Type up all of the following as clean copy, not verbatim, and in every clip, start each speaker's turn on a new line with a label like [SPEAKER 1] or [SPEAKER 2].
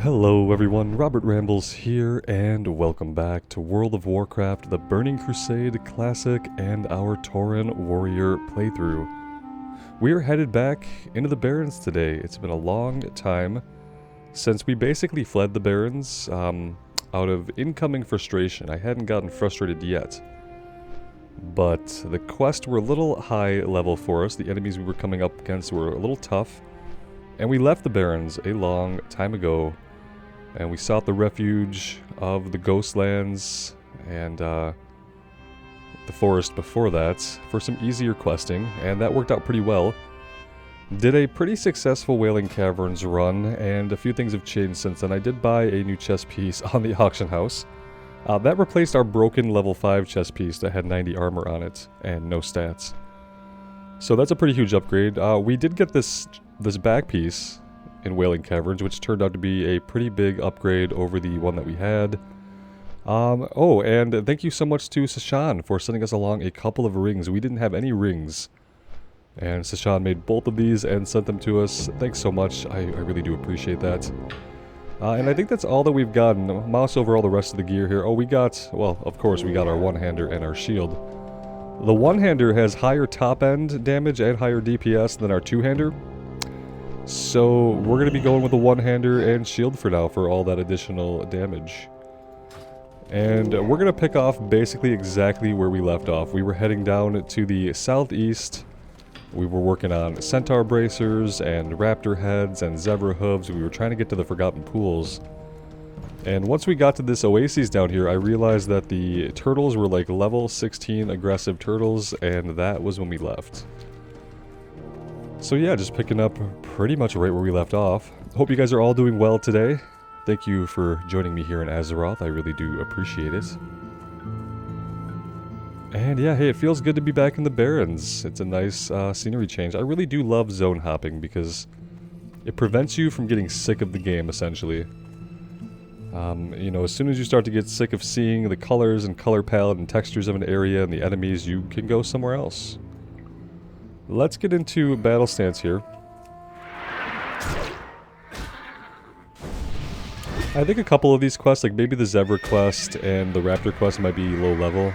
[SPEAKER 1] Hello everyone, Robert Rambles here, and welcome back to World of Warcraft, the Burning Crusade Classic, and our Tauren Warrior playthrough. We are headed back into the Barrens today. It's been a long time since we basically fled the Barrens out of incoming frustration. I hadn't gotten frustrated yet, but the quests were a little high level for us. The enemies we were coming up against were a little tough, and we left the Barrens a long time ago. And we sought the refuge of the Ghostlands and the forest before that for some easier questing, and that worked out pretty well. Did a pretty successful Wailing Caverns run, and a few things have changed since then. I did buy a new chest piece on the auction house. That replaced our broken level 5 chest piece that had 90 armor on it and no stats. So that's a pretty huge upgrade. We did get this back piece in Wailing Caverns, which turned out to be a pretty big upgrade over the one that we had. Oh, and thank you so much to Sashan for sending us along a couple of rings. We didn't have any rings, and Sashan made both of these and sent them to us. Thanks so much. I really do appreciate that. And I think that's all that we've gotten. Mouse over all the rest of the gear here. Oh, we got, well, of course, we got our one-hander and our shield. The one-hander has higher top-end damage and higher DPS than our two-hander. So we're going to be going with the one-hander and shield for now for all that additional damage. And we're going to pick off basically exactly where we left off. We were heading down to the southeast. We were working on centaur bracers and raptor heads and zebra hooves. We were trying to get to the Forgotten Pools. And once we got to this oasis down here, I realized that the turtles were like level 16 aggressive turtles, and that was when we left. So yeah, just picking up pretty much right where we left off. Hope you guys are all doing well today. Thank you for joining me here in Azeroth. I really do appreciate it. And yeah, hey, it feels good to be back in the Barrens. It's a nice scenery change. I really do love zone hopping because it prevents you from getting sick of the game, essentially. You know, as soon as you start to get sick of seeing the colors and color palette and textures of an area and the enemies, you can go somewhere else. Let's get into battle stance here. I think a couple of these quests, like maybe the Zebra quest and the Raptor quest, might be low level.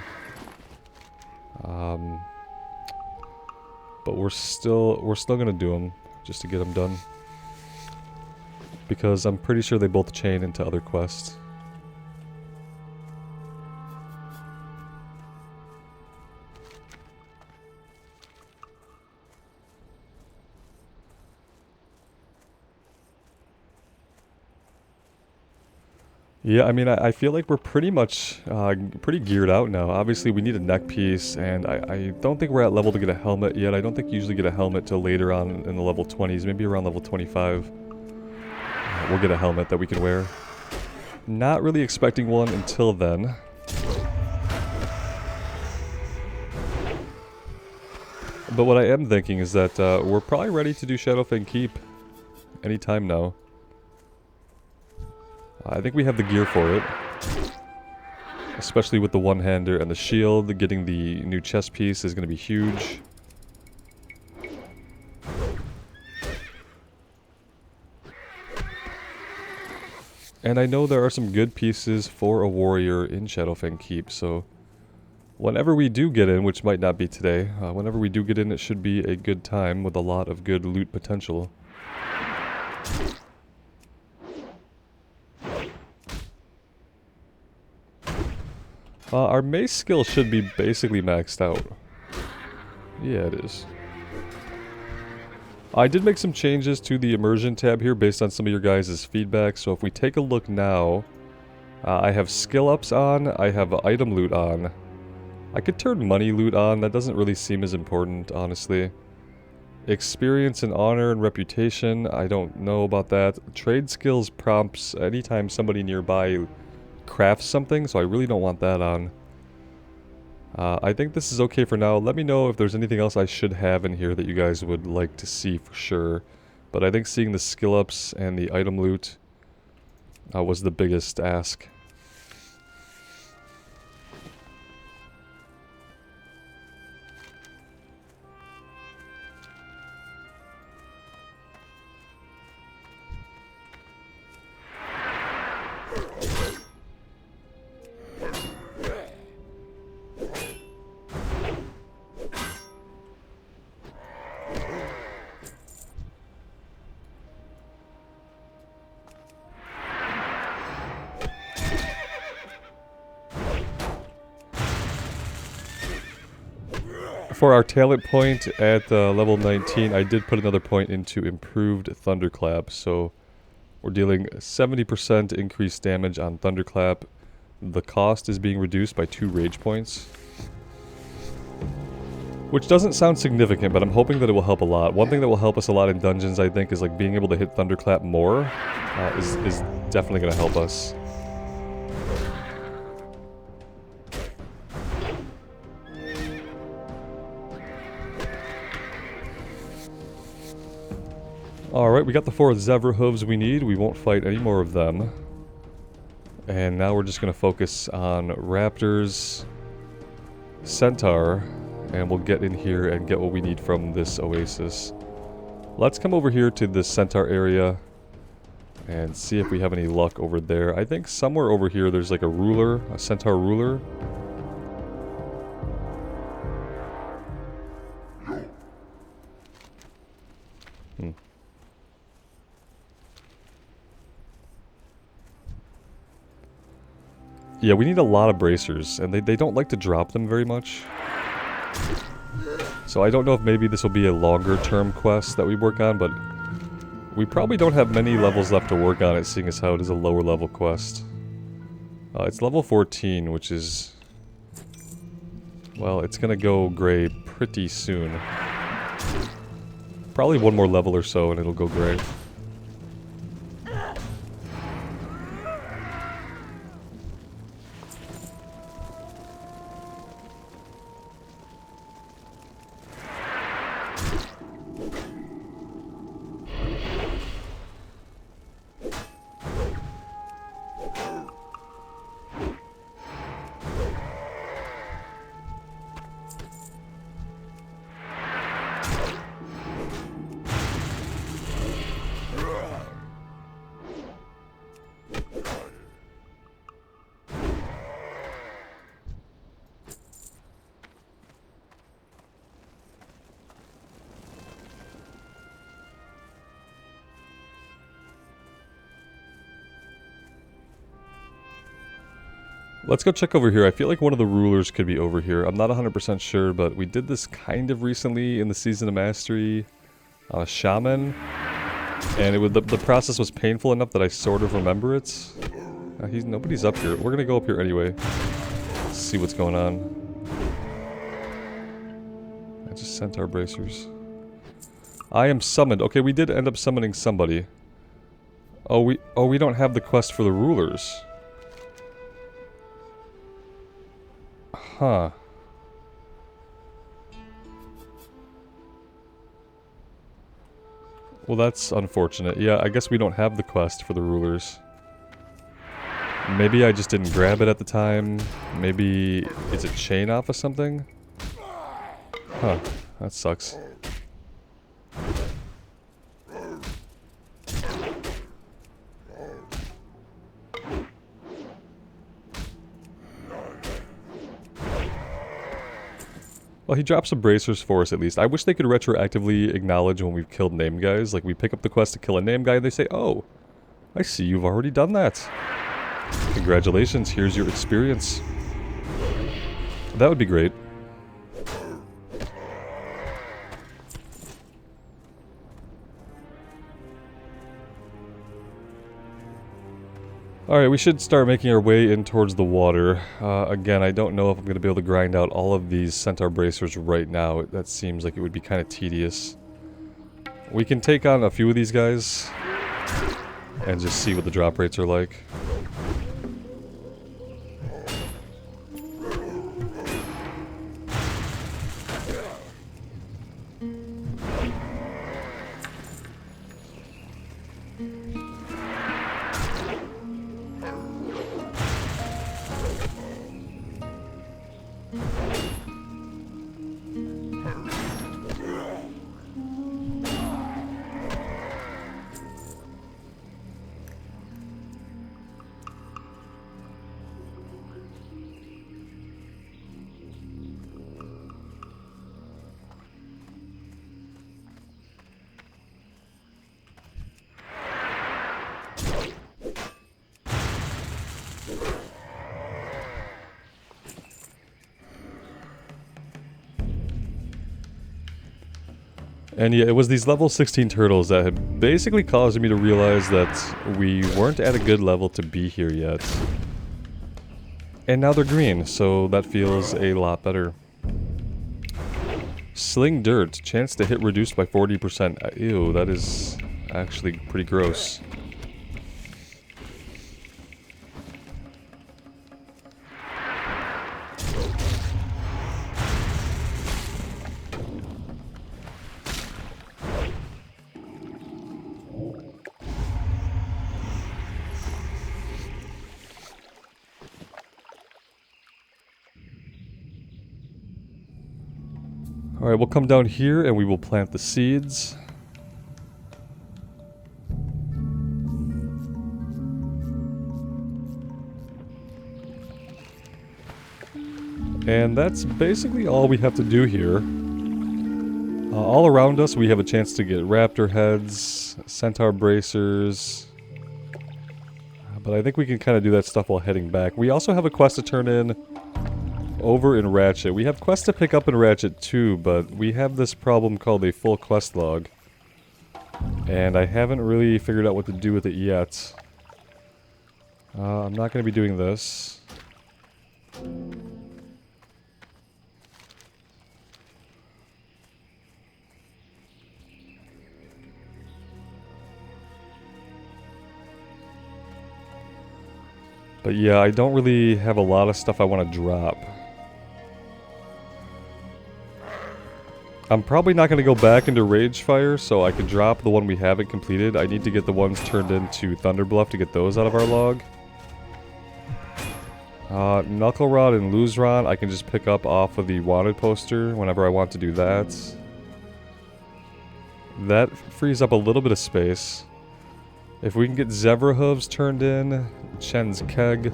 [SPEAKER 1] But we're still gonna do them just to get them done, because I'm pretty sure they both chain into other quests. Yeah, I mean, I feel like we're pretty much pretty geared out now. Obviously, we need a neck piece, and I don't think we're at level to get a helmet yet. I don't think you usually get a helmet till later on in the level 20s, maybe around level 25. We'll get a helmet that we can wear. Not really expecting one until then. But what I am thinking is that we're probably ready to do Shadowfang Keep anytime now. I think we have the gear for it, especially with the one-hander and the shield. Getting the new chest piece is going to be huge. And I know there are some good pieces for a warrior in Shadowfang Keep, so whenever we do get in, which might not be today, whenever we do get in, it should be a good time with a lot of good loot potential. Our mace skill should be basically maxed out. Yeah, it is. I did make some changes to the Immersion tab here based on some of your guys' feedback, so if we take a look now, I have skill ups on, I have item loot on. I could turn money loot on, that doesn't really seem as important, honestly. Experience and honor and reputation, I don't know about that. Trade skills prompts anytime somebody nearby craft something, so I really don't want that on. I think this is okay for now. Let me know if there's anything else I should have in here that you guys would like to see for sure. But I think seeing the skill ups and the item loot was the biggest ask. for our talent point at level 19, I did put another point into improved Thunderclap. So we're dealing 70% increased damage on Thunderclap. The cost is being reduced by 2 rage points. Which doesn't sound significant, but I'm hoping that it will help a lot. One thing that will help us a lot in dungeons, I think, is like being able to hit Thunderclap more is definitely going to help us. Alright, we got the 4 Zevra hooves we need. We won't fight any more of them. And now we're just going to focus on Raptors, Centaur, and we'll get in here and get what we need from this oasis. Let's come over here to the Centaur area and see if we have any luck over there. I think somewhere over here there's like a ruler, a Centaur ruler. Yeah, we need a lot of bracers, and they don't like to drop them very much. So I don't know if maybe this will be a longer term quest that we work on, but we probably don't have many levels left to work on it, seeing as how it is a lower level quest. It's level 14, which is... well, it's gonna go gray pretty soon. Probably one more level or so and it'll go gray. Let's go check over here. I feel like one of the rulers could be over here. I'm not 100% sure, but we did this kind of recently in the Season of Mastery on a shaman. And the process was painful enough that I sort of remember it. Nobody's up here. We're gonna go up here anyway. See what's going on. I just sent our bracers. I am summoned. Okay, we did end up summoning somebody. Oh, we don't have the quest for the rulers. Huh. Well, that's unfortunate. Yeah, I guess we don't have the quest for the rulers. Maybe I just didn't grab it at the time. Maybe it's a chain off of something? Huh. That sucks. Well, he dropped some bracers for us at least. I wish they could retroactively acknowledge when we've killed name guys. Like, we pick up the quest to kill a name guy and they say, "Oh, I see you've already done that. Congratulations, here's your experience." That would be great. Alright, we should start making our way in towards the water. Again, I don't know if I'm going to be able to grind out all of these Centaur bracers right now. That seems like it would be kind of tedious. We can take on a few of these guys and just see what the drop rates are like. And yeah, it was these level 16 turtles that had basically caused me to realize that we weren't at a good level to be here yet. And now they're green, so that feels a lot better. Sling dirt, chance to hit reduced by 40%. Ew, that is actually pretty gross. Alright, we'll come down here and we will plant the seeds. And that's basically all we have to do here. All around us we have a chance to get raptor heads, centaur bracers. But I think we can kind of do that stuff while heading back. We also have a quest to turn in over in Ratchet. We have quests to pick up in Ratchet too, but we have this problem called a full quest log. And I haven't really figured out what to do with it yet. I'm not going to be doing this. But yeah, I don't really have a lot of stuff I want to drop. I'm probably not going to go back into Ragefire, so I could drop the one we haven't completed. I need to get the ones turned into Thunderbluff to get those out of our log. Knuckle Rod and Lose Rod I can just pick up off of the wanted poster whenever I want to do that. That frees up a little bit of space. If we can get Zebra Hooves turned in, Chen's Keg,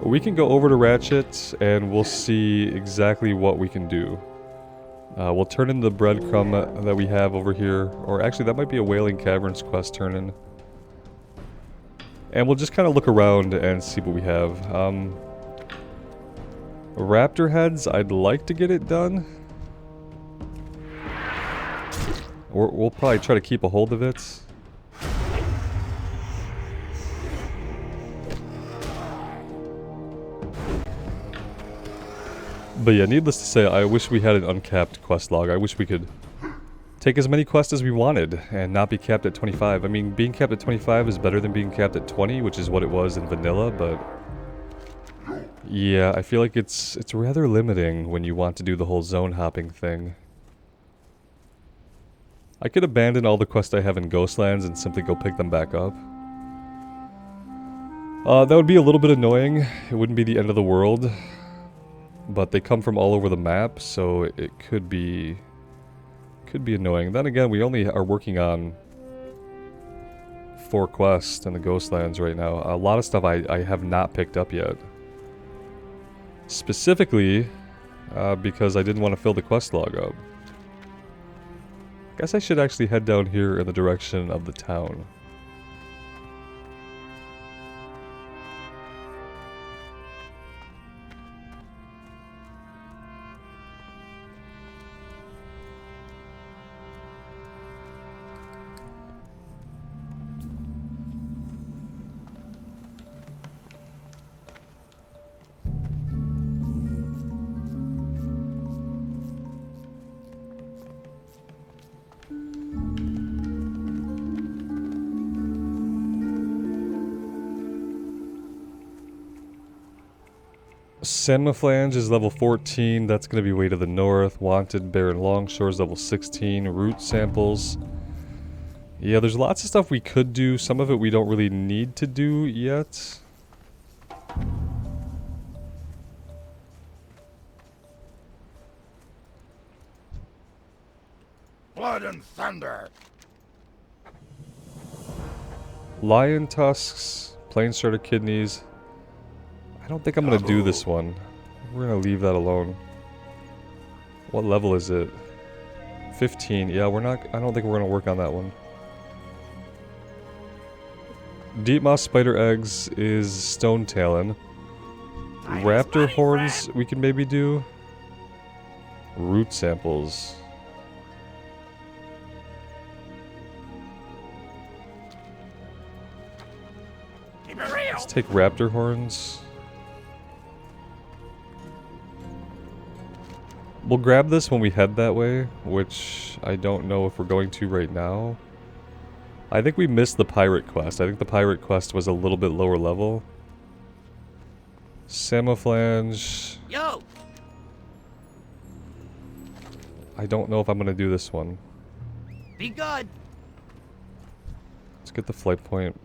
[SPEAKER 1] we can go over to Ratchet and we'll see exactly what we can do. We'll turn in the breadcrumb that we have over here, or actually that might be a Wailing Caverns quest turn in. And we'll just kind of look around and see what we have. Raptor heads, I'd like to get it done. We'll probably try to keep a hold of it. But yeah, needless to say, I wish we had an uncapped quest log. I wish we could take as many quests as we wanted and not be capped at 25. I mean, being capped at 25 is better than being capped at 20, which is what it was in vanilla, but yeah, I feel like it's rather limiting when you want to do the whole zone hopping thing. I could abandon all the quests I have in Ghostlands and simply go pick them back up. That would be a little bit annoying. It wouldn't be the end of the world. But they come from all over the map, so it could be annoying. Then again, we only are working on 4 quests in the Ghostlands right now. A lot of stuff I have not picked up yet. Specifically, because I didn't want to fill the quest log up. Guess I should actually head down here in the direction of the town. Senmaflange is level 14, that's going to be way to the north. Wanted Barren Longshores level 16, root samples. Yeah, there's lots of stuff we could do, some of it we don't really need to do yet.
[SPEAKER 2] Blood and thunder!
[SPEAKER 1] Lion tusks, plain starter kidneys. I don't think I'm gonna do this one. We're gonna leave that alone. What level is it? 15. Yeah, I don't think we're gonna work on that one. Deep moss spider eggs is stone talon. Raptor horns we can maybe do. Root samples.
[SPEAKER 2] Keep it real.
[SPEAKER 1] Let's take raptor horns. We'll grab this when we head that way, which I don't know if we're going to right now. I think we missed the pirate quest. I think the pirate quest was a little bit lower level. Samoflange.
[SPEAKER 3] Yo!
[SPEAKER 1] I don't know if I'm going to do this one.
[SPEAKER 3] Be good.
[SPEAKER 1] Let's get the flight point.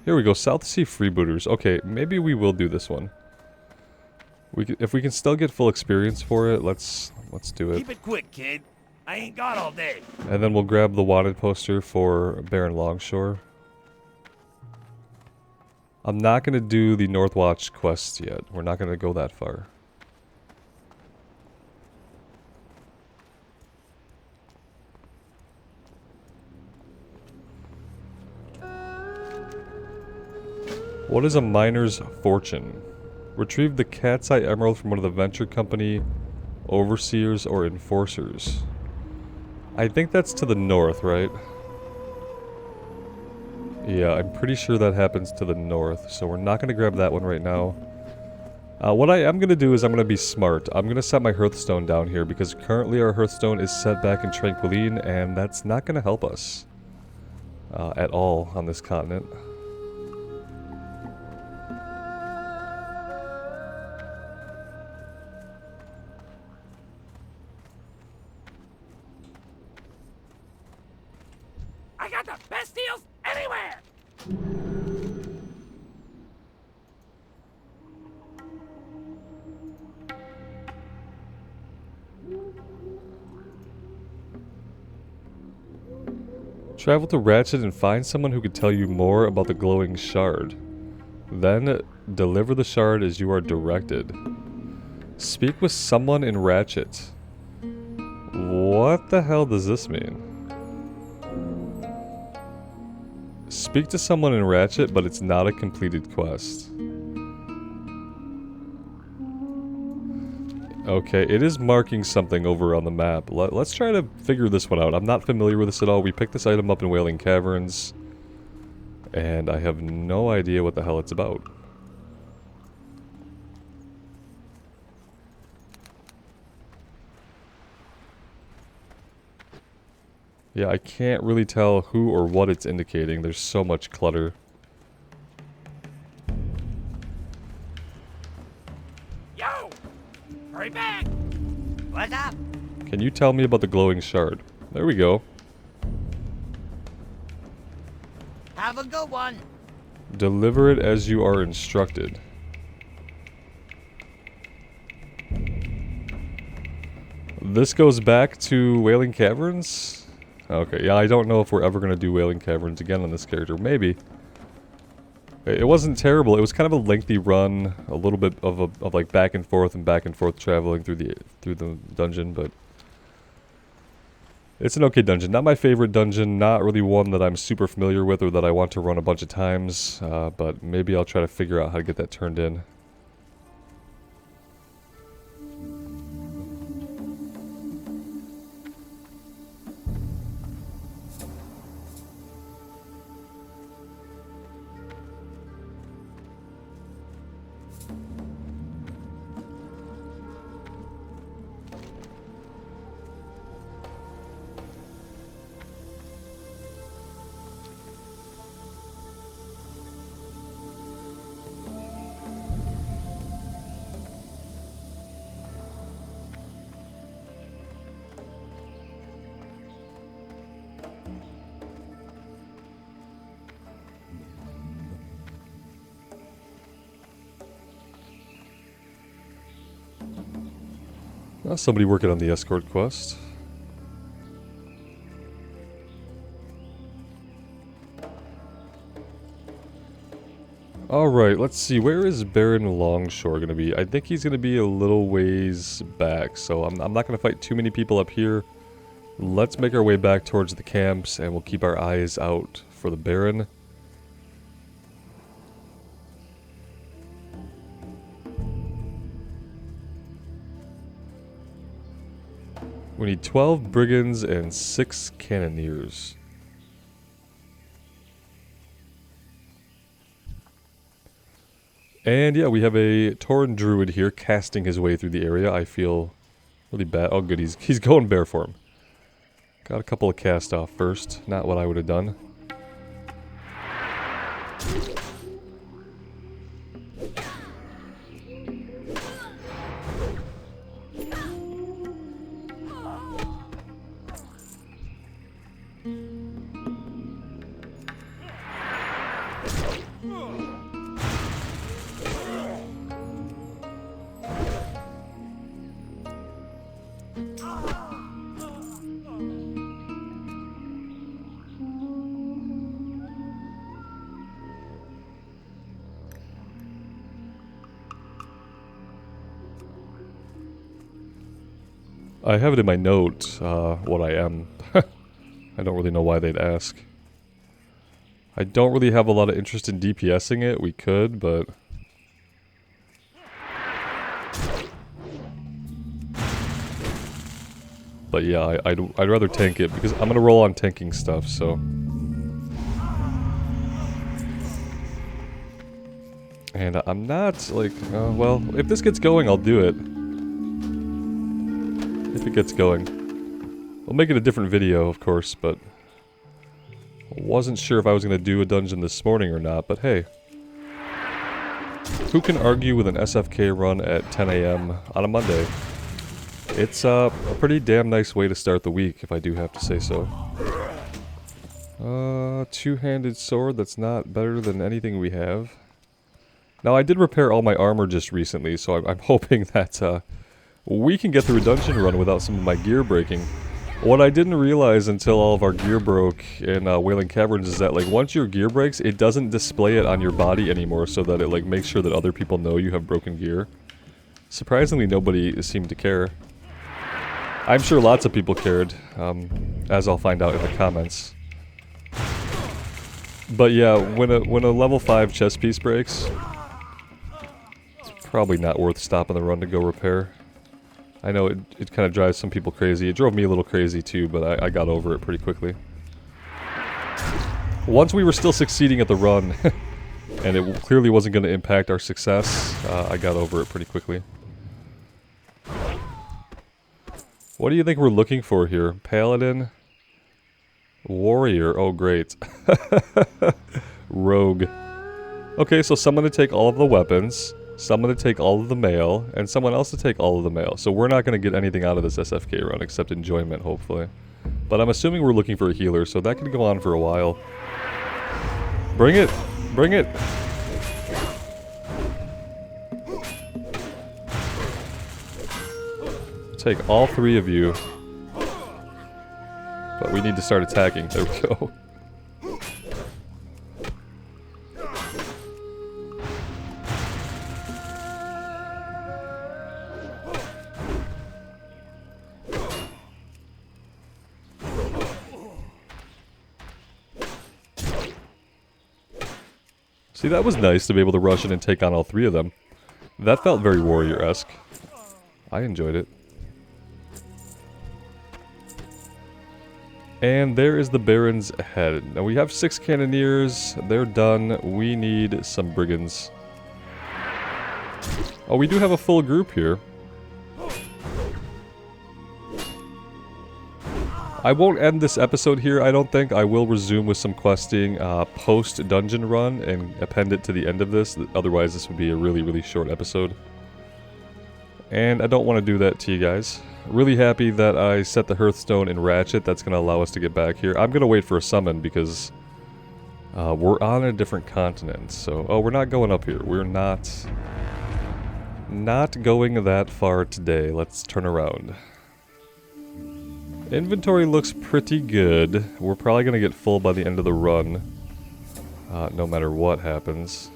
[SPEAKER 1] Here we go, South Sea Freebooters. Okay, maybe we will do this one. If we can still get full experience for it, let's do it.
[SPEAKER 2] Keep it quick, kid. I ain't got all day.
[SPEAKER 1] And then we'll grab the wanted poster for Barren Longshore. I'm not going to do the Northwatch quests yet. We're not going to go that far. What is a miner's fortune? Retrieve the cat's eye emerald from one of the venture company overseers or enforcers. I think that's to the north, right? Yeah, I'm pretty sure that happens to the north, so we're not going to grab that one right now. What I am going to do is I'm going to be smart. I'm going to set my Hearthstone down here because currently our Hearthstone is set back in Tranquiline, and that's not going to help us at all on this continent.
[SPEAKER 2] I got the best deals anywhere.
[SPEAKER 1] Travel to Ratchet and find someone who could tell you more about the glowing shard. Then, deliver the shard as you are directed. Speak with someone in Ratchet. What the hell does this mean? Speak to someone in Ratchet, but it's not a completed quest. Okay, it is marking something over on the map. Let's try to figure this one out. I'm not familiar with this at all. We picked this item up in Wailing Caverns, and I have no idea what the hell it's about. Yeah, I can't really tell who or what it's indicating. There's so much clutter.
[SPEAKER 2] Yo! Hurry back!
[SPEAKER 3] What's up?
[SPEAKER 1] Can you tell me about the glowing shard? There we go.
[SPEAKER 3] Have a good one.
[SPEAKER 1] Deliver it as you are instructed. This goes back to Wailing Caverns? Okay, yeah, I don't know if we're ever going to do Wailing Caverns again on this character. Maybe. It wasn't terrible. It was kind of a lengthy run, a little bit of like back and forth traveling through the dungeon, but it's an okay dungeon. Not my favorite dungeon, not really one that I'm super familiar with or that I want to run a bunch of times, but maybe I'll try to figure out how to get that turned in. Somebody working on the escort quest. Alright, let's see. Where is Barren Longshore going to be? I think he's going to be a little ways back, so I'm not going to fight too many people up here. Let's make our way back towards the camps, and we'll keep our eyes out for the Barren. We need 12 brigands and 6 cannoneers. And yeah, we have a Tauren druid here casting his way through the area. I feel really bad. Oh good, he's going bear form. Got a couple of cast off first. Not what I would have done. I have it in my note, what I am. I don't really know why they'd ask. I don't really have a lot of interest in DPSing it. We could, but... But yeah, I'd rather tank it, because I'm gonna roll on tanking stuff, so... And I'm not, like, well, if this gets going, I'll do it. If it gets going. We'll make it a different video, of course, but... I wasn't sure if I was going to do a dungeon this morning or not, but hey. Who can argue with an SFK run at 10 AM on a Monday? It's a pretty damn nice way to start the week, if I do have to say so. Two-handed sword, that's not better than anything we have. Now, I did repair all my armor just recently, so I'm hoping that we can get through a dungeon run without some of my gear breaking. What I didn't realize until all of our gear broke in Wailing Caverns is that, like, once your gear breaks, it doesn't display it on your body anymore so that it, like, makes sure that other people know you have broken gear. Surprisingly, nobody seemed to care. I'm sure lots of people cared, as I'll find out in the comments. But yeah, when a level 5 chest piece breaks, it's probably not worth stopping the run to go repair. I know it kind of drives some people crazy. It drove me a little crazy too, but I got over it pretty quickly. Once we were still succeeding at the run, and it clearly wasn't going to impact our success, I got over it pretty quickly. What do you think we're looking for here? Paladin? Warrior. Oh, great. Rogue. Okay, so someone to take all of the weapons, someone to take all of the mail, and someone else to take all of the mail. So we're not going to get anything out of this SFK run except enjoyment, hopefully. But I'm assuming we're looking for a healer, so that could go on for a while. Bring it! Bring it! Take all 3 of you. But we need to start attacking. There we go. See, that was nice to be able to rush in and take on all 3 of them. That felt very warrior-esque. I enjoyed it. And there is the Barrens head. Now we have 6 cannoneers. They're done. We need some brigands. Oh, we do have a full group here. I won't end this episode here, I don't think. I will resume with some questing post-dungeon run and append it to the end of this. Otherwise, this would be a really, really short episode. And I don't want to do that to you guys. Really happy that I set the Hearthstone in Ratchet. That's going to allow us to get back here. I'm going to wait for a summon because we're on a different continent. So, oh, we're not going up here. We're not going that far today. Let's turn around. Inventory looks pretty good. We're probably going to get full by the end of the run. No matter what happens.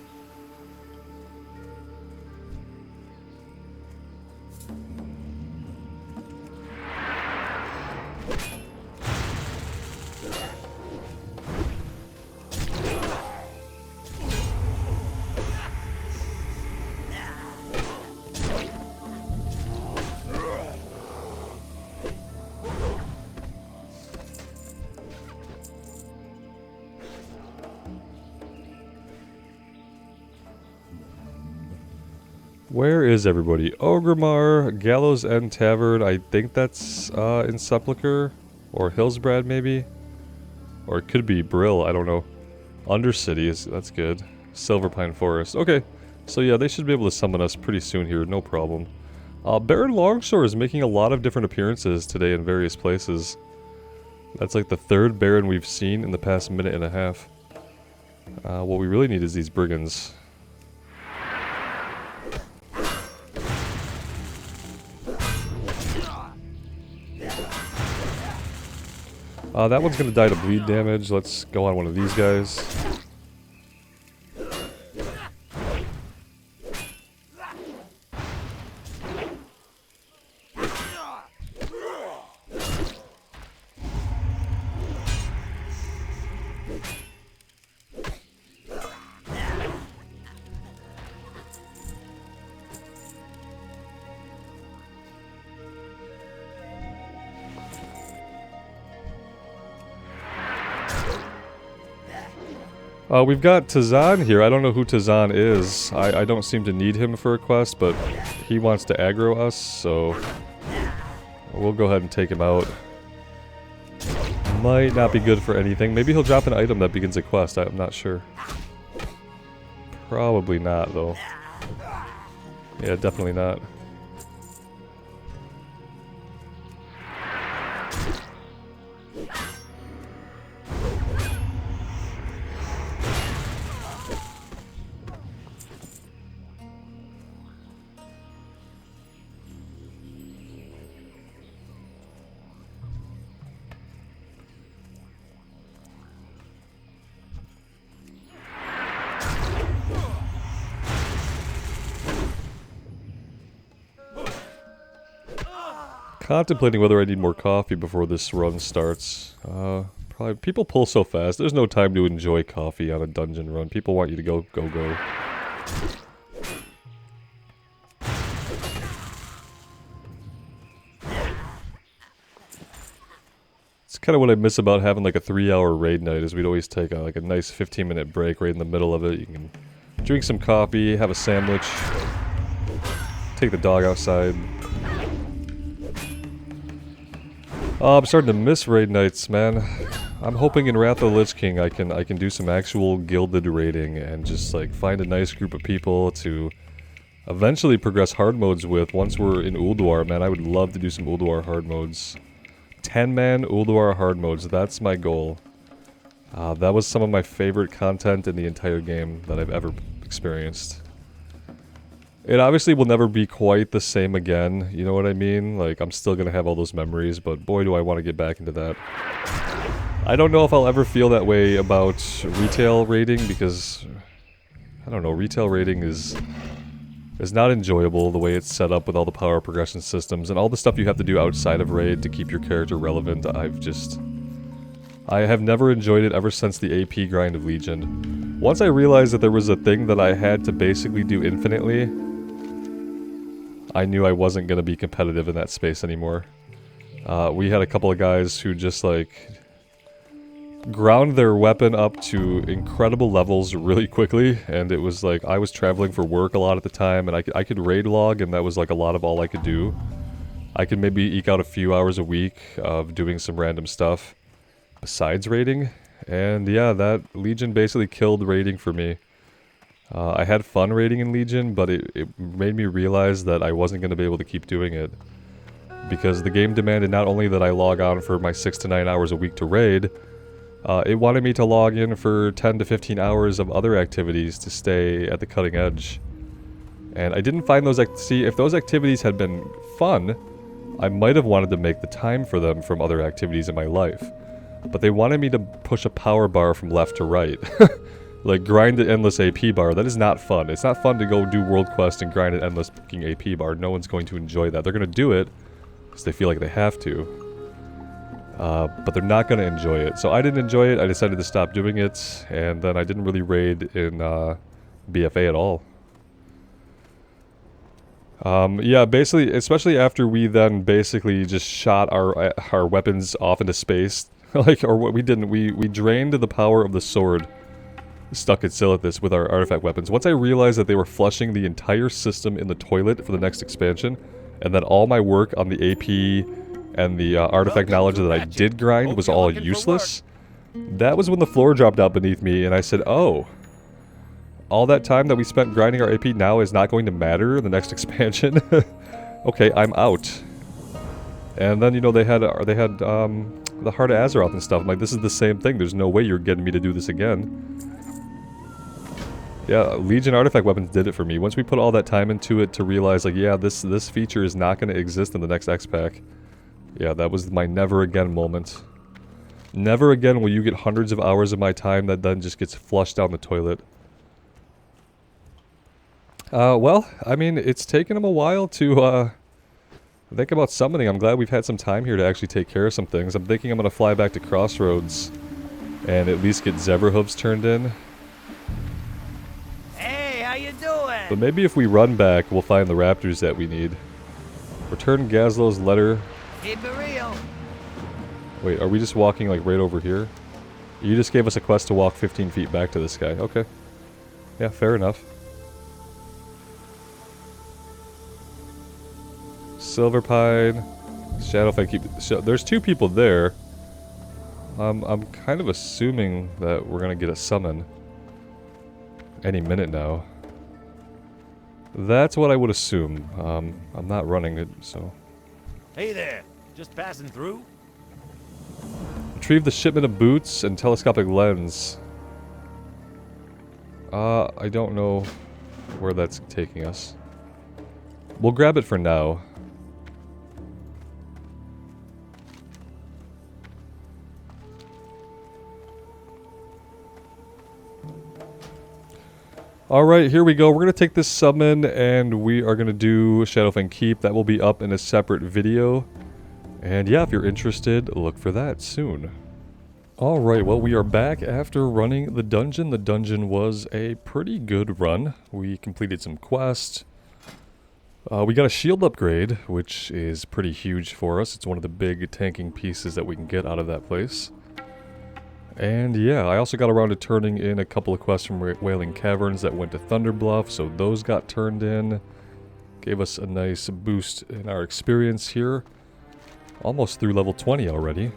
[SPEAKER 1] Where is everybody? Ogremar, Gallows End Tavern. I think that's in Sepulchre. Or Hillsbrad, maybe? Or it could be Brill, I don't know. Undercity, that's good. Silverpine Forest. Okay, so yeah, they should be able to summon us pretty soon here, no problem. Baron Longshore is making a lot of different appearances today in various places. That's like the third Baron we've seen in the past minute and a half. What we really need is these brigands. That one's gonna die to bleed damage. Let's go on one of these guys. We've got Tazan here. I don't know who Tazan is. I don't seem to need him for a quest, but he wants to aggro us, so we'll go ahead and take him out. Might not be good for anything. Maybe he'll drop an item that begins a quest. I'm not sure. Probably not, though. Yeah, definitely not. Contemplating whether I need more coffee before this run starts. Probably people pull so fast. There's no time to enjoy coffee on a dungeon run. People want you to go. It's kind of what I miss about having like a 3-hour raid night is we'd always take like a nice 15-minute break right in the middle of it. You can drink some coffee, have a sandwich, take the dog outside. I'm starting to miss raid nights, man. I'm hoping in Wrath of the Lich King I can do some actual gilded raiding and just like find a nice group of people to eventually progress hard modes with once we're in Ulduar. Man, I would love to do some Ulduar hard modes. 10-man Ulduar hard modes, that's my goal. That was some of my favorite content in the entire game that I've ever experienced. It obviously will never be quite the same again, you know what I mean? Like, I'm still gonna have all those memories, but boy do I want to get back into that. I don't know if I'll ever feel that way about retail raiding, because, I don't know, retail raiding is not enjoyable the way it's set up with all the power progression systems and all the stuff you have to do outside of raid to keep your character relevant. I have never enjoyed it ever since the AP grind of Legion. Once I realized that there was a thing that I had to basically do infinitely, I knew I wasn't going to be competitive in that space anymore. We had a couple of guys who just like ground their weapon up to incredible levels really quickly, and it was like I was traveling for work a lot at the time, and I could raid log, and that was like a lot of all I could do. I could maybe eke out a few hours a week of doing some random stuff besides raiding, and yeah, that Legion basically killed raiding for me. I had fun raiding in Legion, but it made me realize that I wasn't going to be able to keep doing it. Because the game demanded not only that I log on for my 6 to 9 hours a week to raid, it wanted me to log in for 10 to 15 hours of other activities to stay at the cutting edge. And I didn't find those... See, if those activities had been fun, I might have wanted to make the time for them from other activities in my life. But they wanted me to push a power bar from left to right. Like, grind the endless AP bar. That is not fun. It's not fun to go do world quest and grind an endless fucking AP bar. No one's going to enjoy that. They're going to do it because they feel like they have to. But they're not going to enjoy it. So I didn't enjoy it. I decided to stop doing it. And then I didn't really raid in BFA at all. Yeah, basically, especially after we then basically just shot our weapons off into space. Like, or what we didn't. We drained the power of the sword stuck still at this with our artifact weapons. Once I realized that they were flushing the entire system in the toilet for the next expansion, and that all my work on the AP and the artifact knowledge that I did grind was all useless, that was when the floor dropped out beneath me, and I said, oh, all that time that we spent grinding our AP now is not going to matter in the next expansion? Okay, I'm out. And then, you know, they had the Heart of Azeroth and stuff. I'm like, this is the same thing. There's no way you're getting me to do this again. Yeah, Legion artifact weapons did it for me. Once we put all that time into it to realize, like, yeah, this feature is not going to exist in the next X-Pack. Yeah, that was my never again moment. Never again will you get hundreds of hours of my time that then just gets flushed down the toilet. Well, I mean, it's taken them a while to, think about summoning. I'm glad we've had some time here to actually take care of some things. I'm thinking I'm going to fly back to Crossroads and at least get zebra hooves turned in.
[SPEAKER 3] Hey, how you doing?
[SPEAKER 1] But maybe if we run back, we'll find the raptors that we need. Return Gazlo's letter.
[SPEAKER 3] Keep it real.
[SPEAKER 1] Wait, are we just walking, like, right over here? You just gave us a quest to walk 15 feet back to this guy. Okay. Yeah, fair enough. Silverpine, Shadowfang. There's two people there. I'm kind of assuming that we're gonna get a summon any minute now. That's what I would assume. I'm not running it, so.
[SPEAKER 2] Hey there, just passing through?
[SPEAKER 1] Retrieve the shipment of boots and telescopic lens. I don't know where that's taking us. We'll grab it for now. Alright, here we go. We're going to take this summon and we are going to do Shadowfang Keep. That will be up in a separate video. And yeah, if you're interested, look for that soon. Alright, well, we are back after running the dungeon. The dungeon was a pretty good run. We completed some quests. We got a shield upgrade, which is pretty huge for us. It's one of the big tanking pieces that we can get out of that place. And yeah, I also got around to turning in a couple of quests from Wailing Caverns that went to Thunderbluff, so those got turned in. Gave us a nice boost in our experience here. Almost through level 20 already.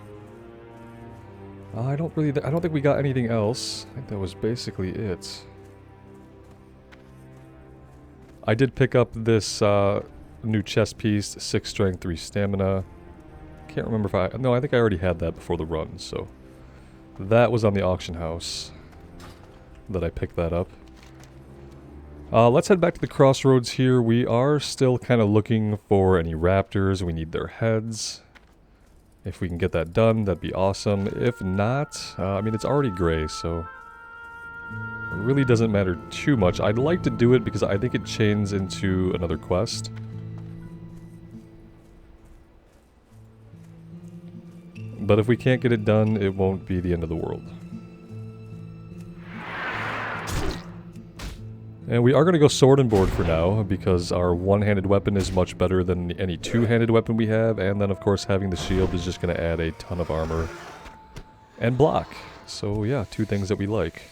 [SPEAKER 1] I don't think we got anything else. I think that was basically it. I did pick up this new chest piece, 6 strength, 3 stamina. Can't remember if I think I already had that before the run, so. That was on the auction house that I picked that up. Let's head back to the crossroads here. We are still kind of looking for any raptors. We need their heads. If we can get that done, that'd be awesome. If not, I mean, it's already gray, so it really doesn't matter too much. I'd like to do it because I think it chains into another quest. But if we can't get it done, it won't be the end of the world. And we are going to go sword and board for now, because our one-handed weapon is much better than any two-handed weapon we have, and then of course having the shield is just going to add a ton of armor and block. So yeah, two things that we like.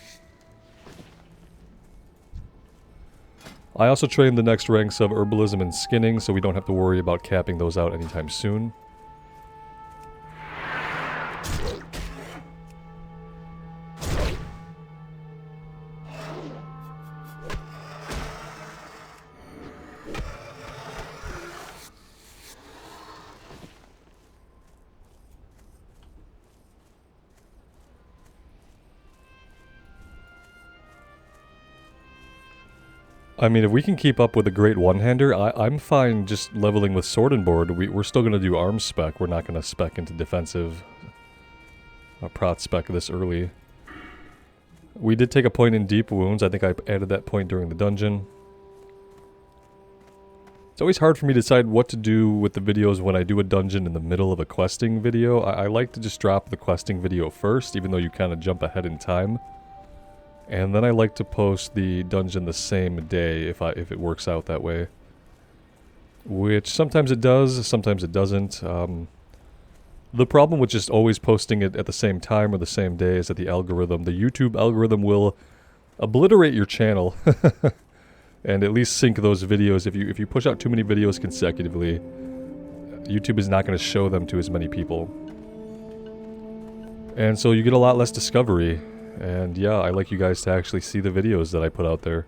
[SPEAKER 1] I also trained the next ranks of Herbalism and Skinning, so we don't have to worry about capping those out anytime soon. I mean, if we can keep up with a great one-hander, I'm fine just leveling with sword and board. We're still going to do arms spec. We're not going to spec into defensive prot spec this early. We did take a point in deep wounds. I think I added that point during the dungeon. It's always hard for me to decide what to do with the videos when I do a dungeon in the middle of a questing video. I like to just drop the questing video first, even though you kind of jump ahead in time. And then I like to post the dungeon the same day if it works out that way. Which sometimes it does, sometimes it doesn't. The problem with just always posting it at the same time or the same day is that the YouTube algorithm will obliterate your channel and at least sync those videos. If you push out too many videos consecutively, YouTube is not going to show them to as many people. And so you get a lot less discovery. And yeah, I like you guys to actually see the videos that I put out there.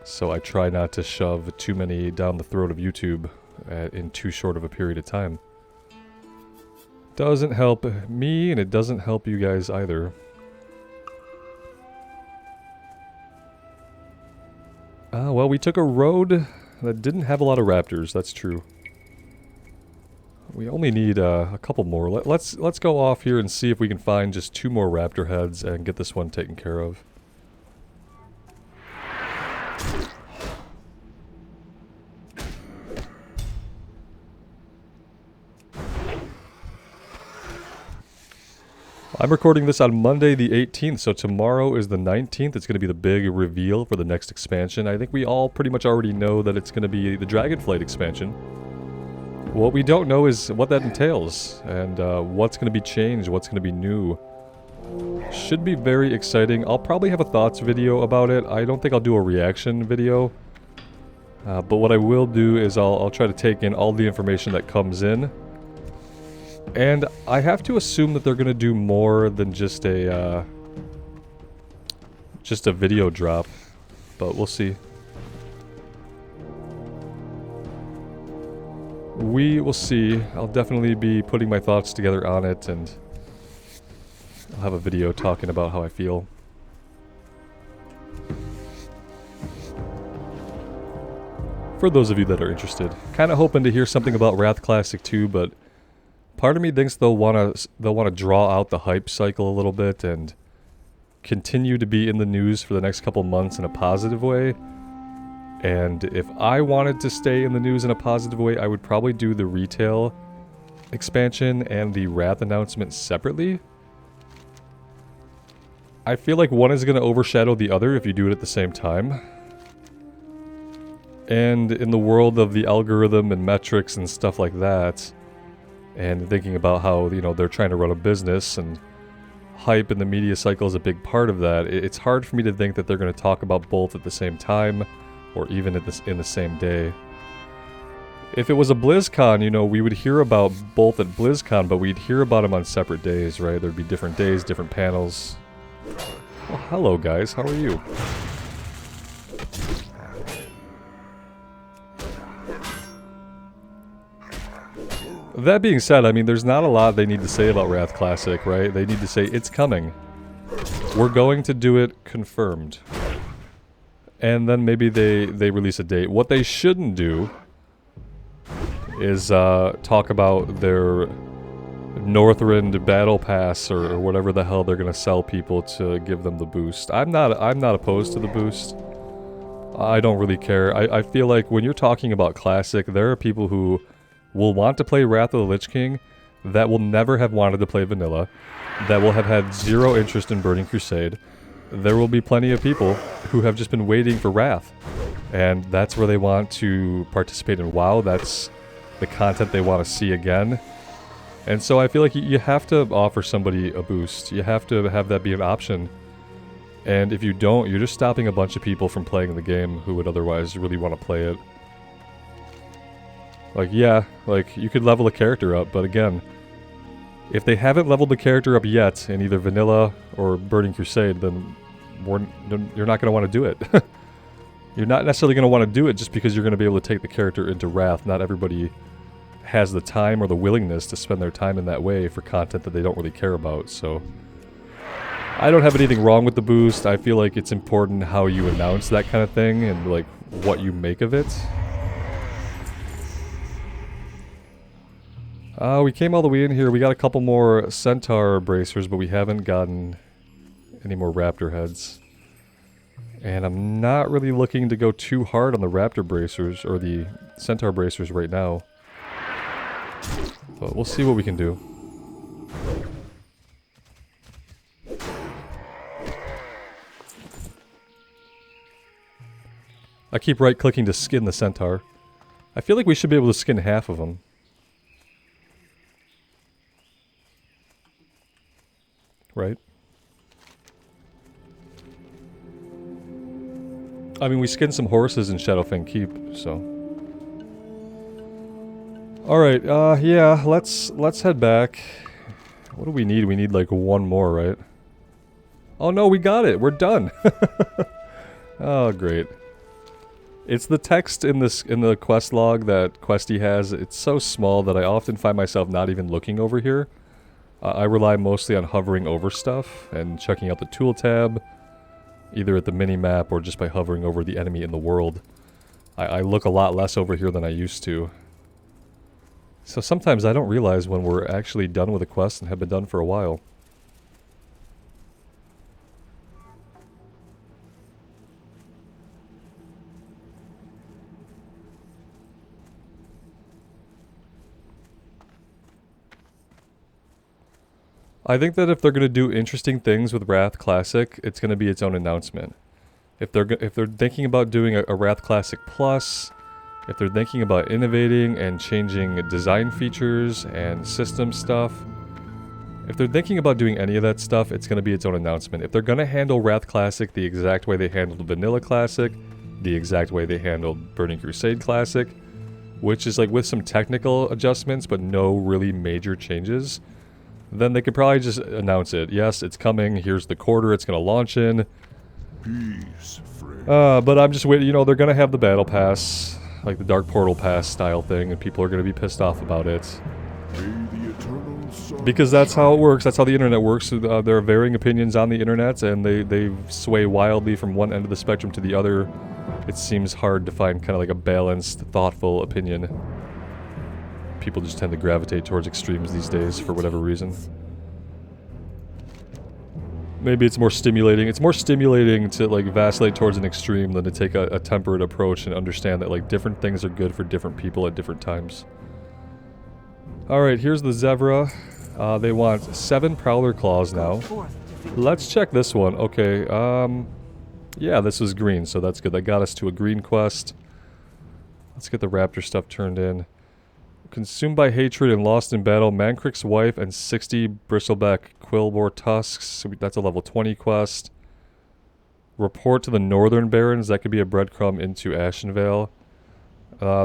[SPEAKER 1] So I try not to shove too many down the throat of YouTube in too short of a period of time. Doesn't help me, and it doesn't help you guys either. Well, we took a road that didn't have a lot of raptors, that's true. We only need a couple more. Let's go off here and see if we can find just 2 more raptor heads and get this one taken care of. I'm recording this on Monday the 18th, so tomorrow is the 19th. It's going to be the big reveal for the next expansion. I think we all pretty much already know that it's going to be the Dragonflight expansion. What we don't know is what that entails, and what's going to be changed, what's going to be new. Should be very exciting. I'll probably have a thoughts video about it. I don't think I'll do a reaction video. But what I will do is I'll try to take in all the information that comes in. And I have to assume that they're going to do more than just a video drop. But we'll see. We will see. I'll definitely be putting my thoughts together on it, and I'll have a video talking about how I feel. For those of you that are interested. Kind of hoping to hear something about Wrath Classic 2, but part of me thinks they'll want to draw out the hype cycle a little bit and continue to be in the news for the next couple months in a positive way. And if I wanted to stay in the news in a positive way, I would probably do the retail expansion and the Wrath announcement separately. I feel like one is going to overshadow the other if you do it at the same time. And in the world of the algorithm and metrics and stuff like that, and thinking about how, you know, they're trying to run a business and hype in the media cycle is a big part of that, it's hard for me to think that they're going to talk about both at the same time. Or even in the same day. If it was a BlizzCon, you know, we would hear about both at BlizzCon, but we'd hear about them on separate days, right? There'd be different days, different panels. Well, hello guys, how are you? That being said, I mean, there's not a lot they need to say about Wrath Classic, right? They need to say, it's coming. We're going to do it, confirmed. And then maybe they release a date. What they shouldn't do is talk about their Northrend Battle Pass or whatever the hell they're gonna sell people to give them the boost. I'm not opposed to the boost. I don't really care. I feel like when you're talking about Classic, there are people who will want to play Wrath of the Lich King that will never have wanted to play Vanilla, that will have had zero interest in Burning Crusade. There will be plenty of people who have just been waiting for Wrath, and that's where they want to participate in WoW. That's the content they want to see again. And so I feel like you have to offer somebody a boost. You have to have that be an option. And if you don't, you're just stopping a bunch of people from playing the game who would otherwise really want to play it. Like, yeah, like, you could level a character up, but again, if they haven't leveled the character up yet in either Vanilla or Burning Crusade, then you're not going to want to do it. You're not necessarily going to want to do it just because you're going to be able to take the character into Wrath. Not everybody has the time or the willingness to spend their time in that way for content that they don't really care about, so I don't have anything wrong with the boost. I feel like it's important how you announce that kind of thing and like what you make of it. We came all the way in here. We got a couple more Centaur bracers, but we haven't gotten any more Raptor heads. And I'm not really looking to go too hard on the Raptor bracers, or the Centaur bracers right now. But we'll see what we can do. I keep right-clicking to skin the Centaur. I feel like we should be able to skin half of them. Right? I mean, we skinned some horses in Shadowfang Keep, so. Alright, yeah, let's head back. What do we need? We need like one more, right? Oh no, we got it! We're done! Oh, great. It's the text in the quest log that Questie has. It's so small that I often find myself not even looking over here. I rely mostly on hovering over stuff and checking out the tool tab, either at the mini-map or just by hovering over the enemy in the world. I look a lot less over here than I used to. So sometimes I don't realize when we're actually done with a quest and have been done for a while. I think that if they're going to do interesting things with Wrath Classic, it's going to be its own announcement. If they're thinking about doing a Wrath Classic Plus, if they're thinking about innovating and changing design features and system stuff, if they're thinking about doing any of that stuff, it's going to be its own announcement. If they're going to handle Wrath Classic the exact way they handled Vanilla Classic, the exact way they handled Burning Crusade Classic, which is like with some technical adjustments but no really major changes, then they could probably just announce it. Yes, it's coming. Here's the quarter it's going to launch in.
[SPEAKER 4] Peace, friend.
[SPEAKER 1] But I'm just waiting. You know, they're going to have the Battle Pass, like the Dark Portal Pass style thing, and people are going to be pissed off about it.
[SPEAKER 4] May the eternal sun
[SPEAKER 1] Because that's how it works. That's how the internet works. There are varying opinions on the internet, and they sway wildly from one end of the spectrum to the other. It seems hard to find kind of like a balanced, thoughtful opinion. People just tend to gravitate towards extremes these days for whatever reason. Maybe it's more stimulating. It's more stimulating to like vacillate towards an extreme than to take a temperate approach and understand that like different things are good for different people at different times. Alright, here's the Zevra. They want 7 Prowler Claws now. Let's check this one. Okay, yeah, this was green, so that's good. That got us to a green quest. Let's get the raptor stuff turned in. Consumed by hatred and lost in battle, Mancrick's wife and 60 bristleback quillboar tusks. So that's a level 20 quest. Report to the northern barrens. That could be a breadcrumb into Ashenvale.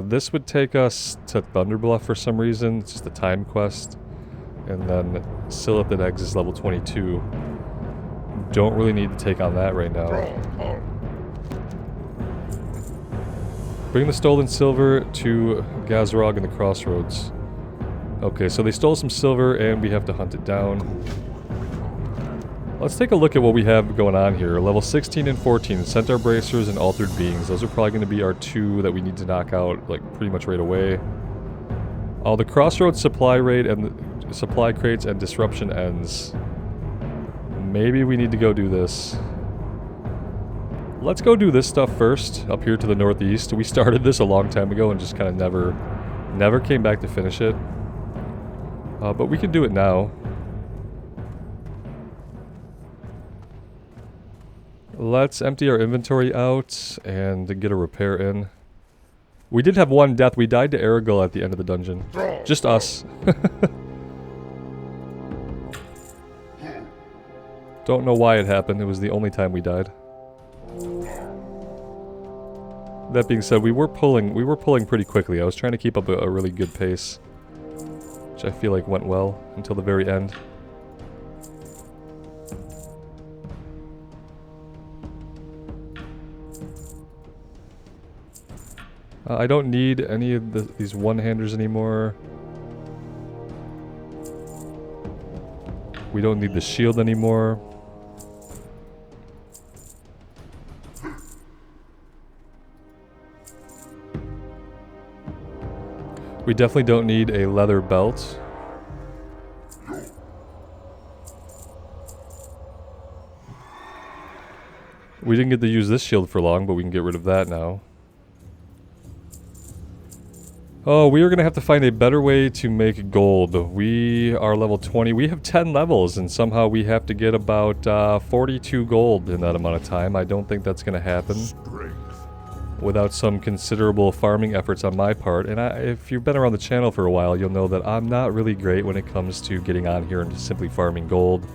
[SPEAKER 1] This would take us to Thunderbluff for some reason. It's just a time quest. And then Silithid Eggs is level 22. Don't really need to take on that right now. Bring the stolen silver to Gazrog in the crossroads. Okay, so they stole some silver and we have to hunt it down. Let's take a look at what we have going on here. Level 16 and 14, Centaur Bracers and Altered Beings. Those are probably going to be our 2 that we need to knock out like pretty much right away. The crossroads supply rate and the supply crates and disruption ends. Maybe we need to go do this. Let's go do this stuff first, up here to the northeast. We started this a long time ago and just kind of never came back to finish it. But we can do it now. Let's empty our inventory out and get a repair in. We did have one death. We died to Aragul at the end of the dungeon. Just us. Don't know why it happened. It was the only time we died. That being said, we were pulling pretty quickly. I was trying to keep up a really good pace, which I feel like went well until the very end. I don't need any of these one-handers anymore. We don't need the shield anymore. We definitely don't need a leather belt. We didn't get to use this shield for long, but we can get rid of that now. Oh, we are going to have to find a better way to make gold. We are level 20. We have 10 levels, and somehow we have to get about 42 gold in that amount of time. I don't think that's going to happen without some considerable farming efforts on my part. And if you've been around the channel for a while, you'll know that I'm not really great when it comes to getting on here and just simply farming gold.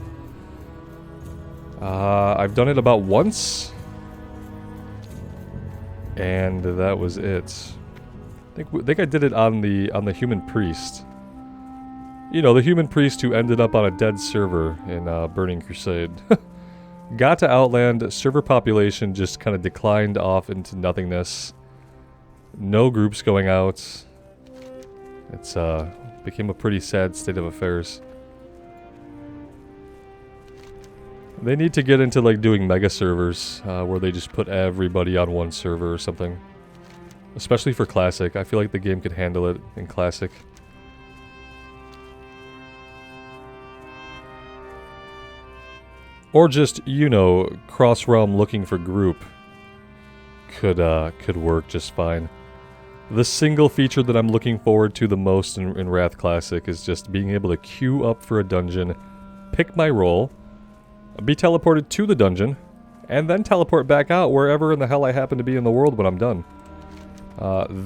[SPEAKER 1] I've done it about once. and that was it. I think I did it on the human priest. You know, the human priest who ended up on a dead server in Burning Crusade. Got to Outland, server population just kind of declined off into nothingness. No groups going out. It's became a pretty sad state of affairs. They need to get into like doing mega servers where they just put everybody on one server or something. Especially for Classic. I feel like the game could handle it in Classic. Or just, you know, cross-realm looking for group could work just fine. The single feature that I'm looking forward to the most in Wrath Classic is just being able to queue up for a dungeon, pick my role, be teleported to the dungeon, and then teleport back out wherever in the hell I happen to be in the world when I'm done.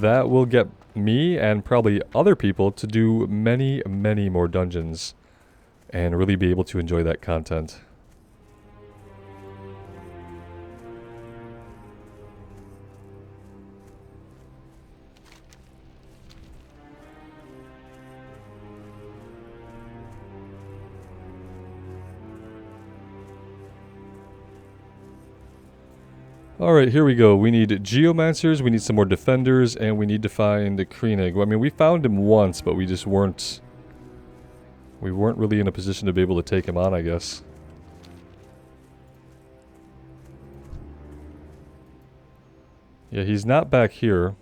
[SPEAKER 1] That will get me and probably other people to do many, many more dungeons and really be able to enjoy that content. Alright, here we go. We need Geomancers, we need some more Defenders, and we need to find Kreenig. I mean, we found him once, but we just weren't... We weren't really in a position to be able to take him on, I guess. Yeah, he's not back here.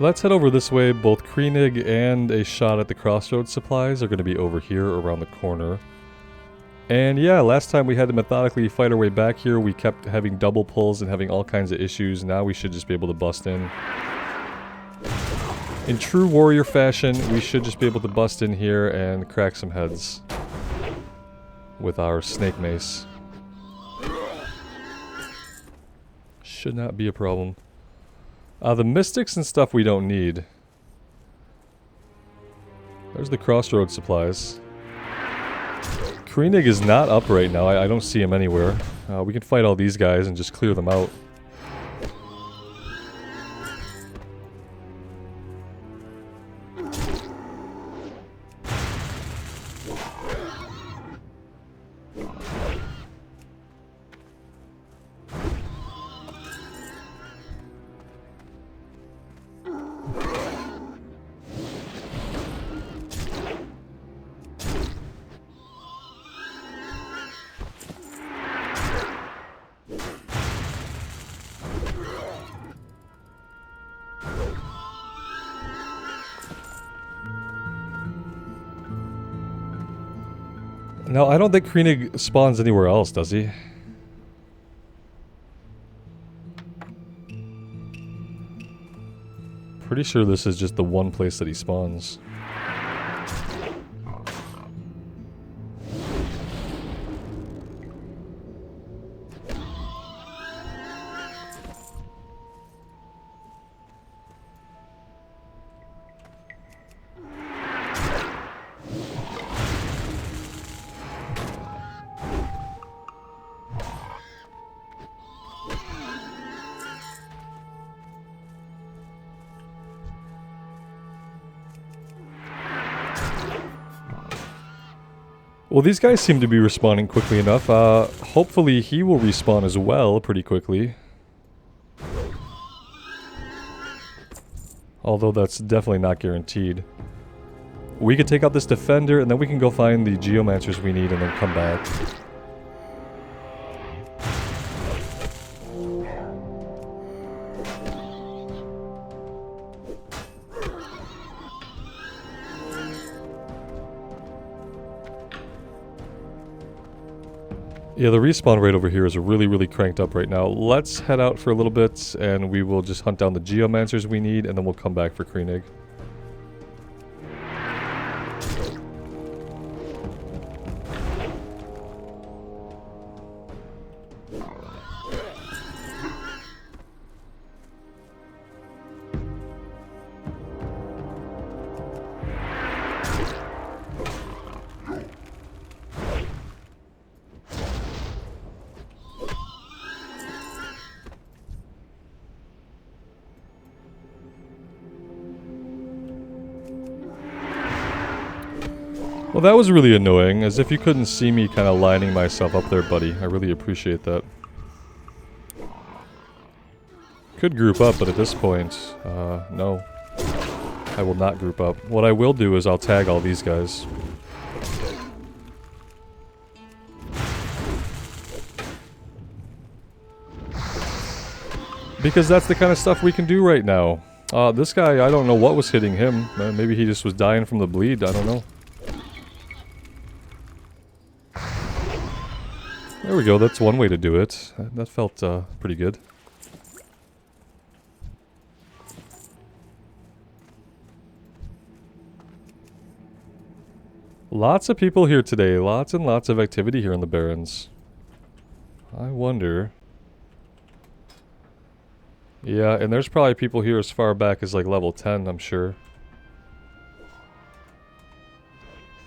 [SPEAKER 1] Let's head over this way. Both Kreenig and a shot at the Crossroads supplies are going to be over here around the corner. And yeah, last time we had to methodically fight our way back here. We kept having double pulls and having all kinds of issues. Now we should just be able to bust in. In true warrior fashion, we should just be able to bust in here and crack some heads with our snake mace. Should not be a problem. The mystics and stuff we don't need. There's the Crossroads supplies. Kreenig is not up right now. I don't see him anywhere. We can fight all these guys and just clear them out. Now, I don't think Kreenig spawns anywhere else, does he? Pretty sure this is just the one place that he spawns. Well, these guys seem to be respawning quickly enough. Hopefully he will respawn as well pretty quickly. Although that's definitely not guaranteed. We could take out this defender and then we can go find the geomancers we need and then come back. Yeah, the respawn rate over here is really, really cranked up right now. Let's head out for a little bit, and we will just hunt down the geomancers we need, and then we'll come back for Kreenig. Well, that was really annoying, as if you couldn't see me kind of lining myself up there, buddy. I really appreciate that. Could group up, but at this point, no. I will not group up. What I will do is I'll tag all these guys. Because that's the kind of stuff we can do right now. This guy, I don't know what was hitting him. Maybe he just was dying from the bleed, I don't know. There we go, that's one way to do it. That felt pretty good. Lots of people here today, lots and lots of activity here in the Barrens. I wonder... Yeah, and there's probably people here as far back as like level 10, I'm sure.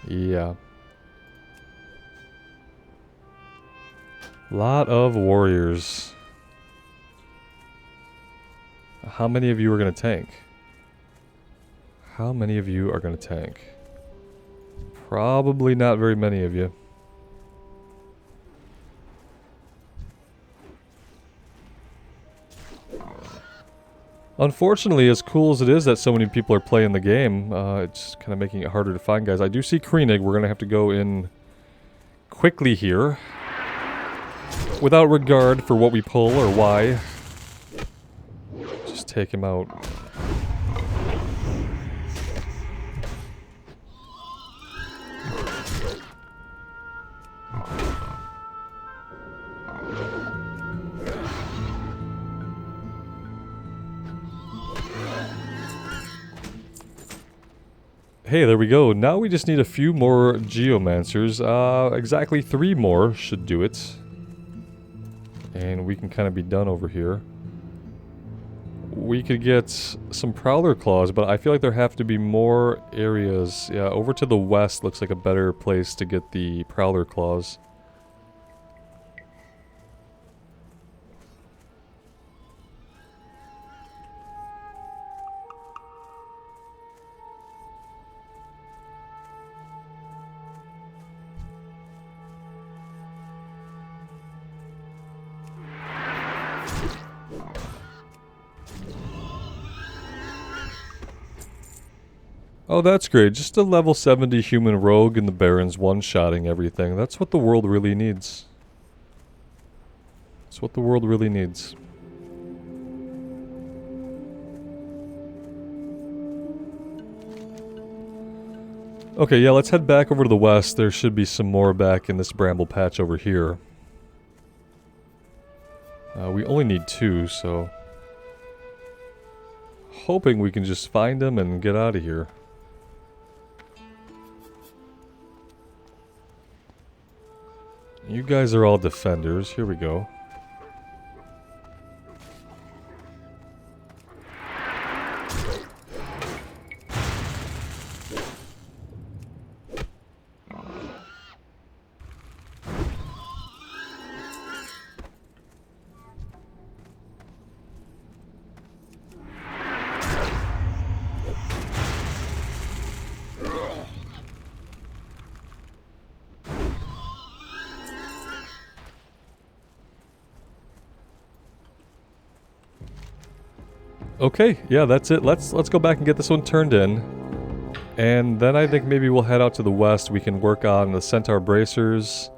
[SPEAKER 1] Yeah. Lot of warriors. How many of you are going to tank? How many of you are going to tank? Probably not very many of you. Unfortunately, as cool as it is that so many people are playing the game, it's kind of making it harder to find guys. I do see Kreenig. We're going to have to go in quickly here. Without regard for what we pull or why. Just take him out. Hey, there we go. Now we just need a few more geomancers. Exactly 3 more should do it. And we can kind of be done over here. We could get some Prowler Claws, but I feel like there have to be more areas. Yeah, over to the west looks like a better place to get the Prowler Claws. Oh, that's great. Just a level 70 human rogue in the Barrens one-shotting everything. That's what the world really needs. That's what the world really needs. Okay, yeah, let's head back over to the west. There should be some more back in this bramble patch over here. We only need 2, so... hoping we can just find them and get out of here. You guys are all defenders. Here we go. Okay, yeah, that's it. Let's go back and get this one turned in. And then I think maybe we'll head out to the west. We can work on the Centaur Bracers.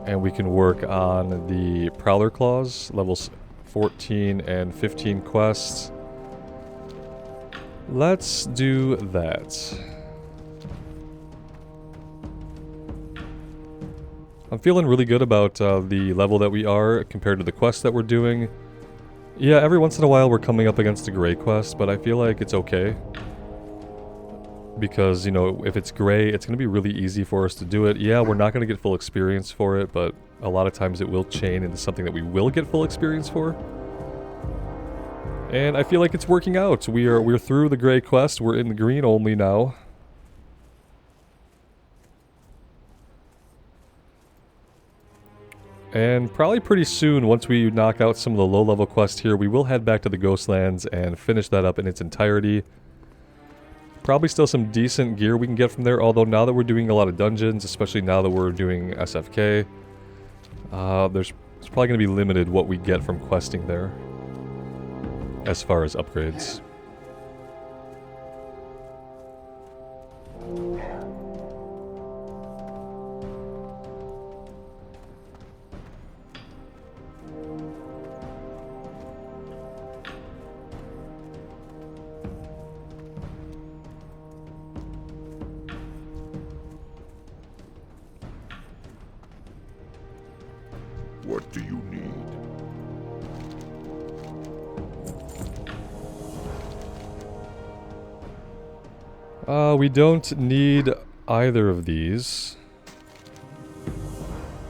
[SPEAKER 1] And we can work on the Prowler Claws, levels 14 and 15 quests. Let's do that. I'm feeling really good about the level that we are compared to the quest that we're doing. Yeah, every once in a while we're coming up against a gray quest, but I feel like it's okay. Because, you know, if it's gray, it's going to be really easy for us to do it. Yeah, we're not going to get full experience for it, but a lot of times it will chain into something that we will get full experience for. And I feel like it's working out. We're through the gray quest. We're in the green only now. And probably pretty soon, once we knock out some of the low-level quests here, we will head back to the Ghostlands and finish that up in its entirety. Probably still some decent gear we can get from there, although now that we're doing a lot of dungeons, especially now that we're doing SFK, it's probably going to be limited what we get from questing there, as far as upgrades.
[SPEAKER 4] What do you need?
[SPEAKER 1] We don't need either of these.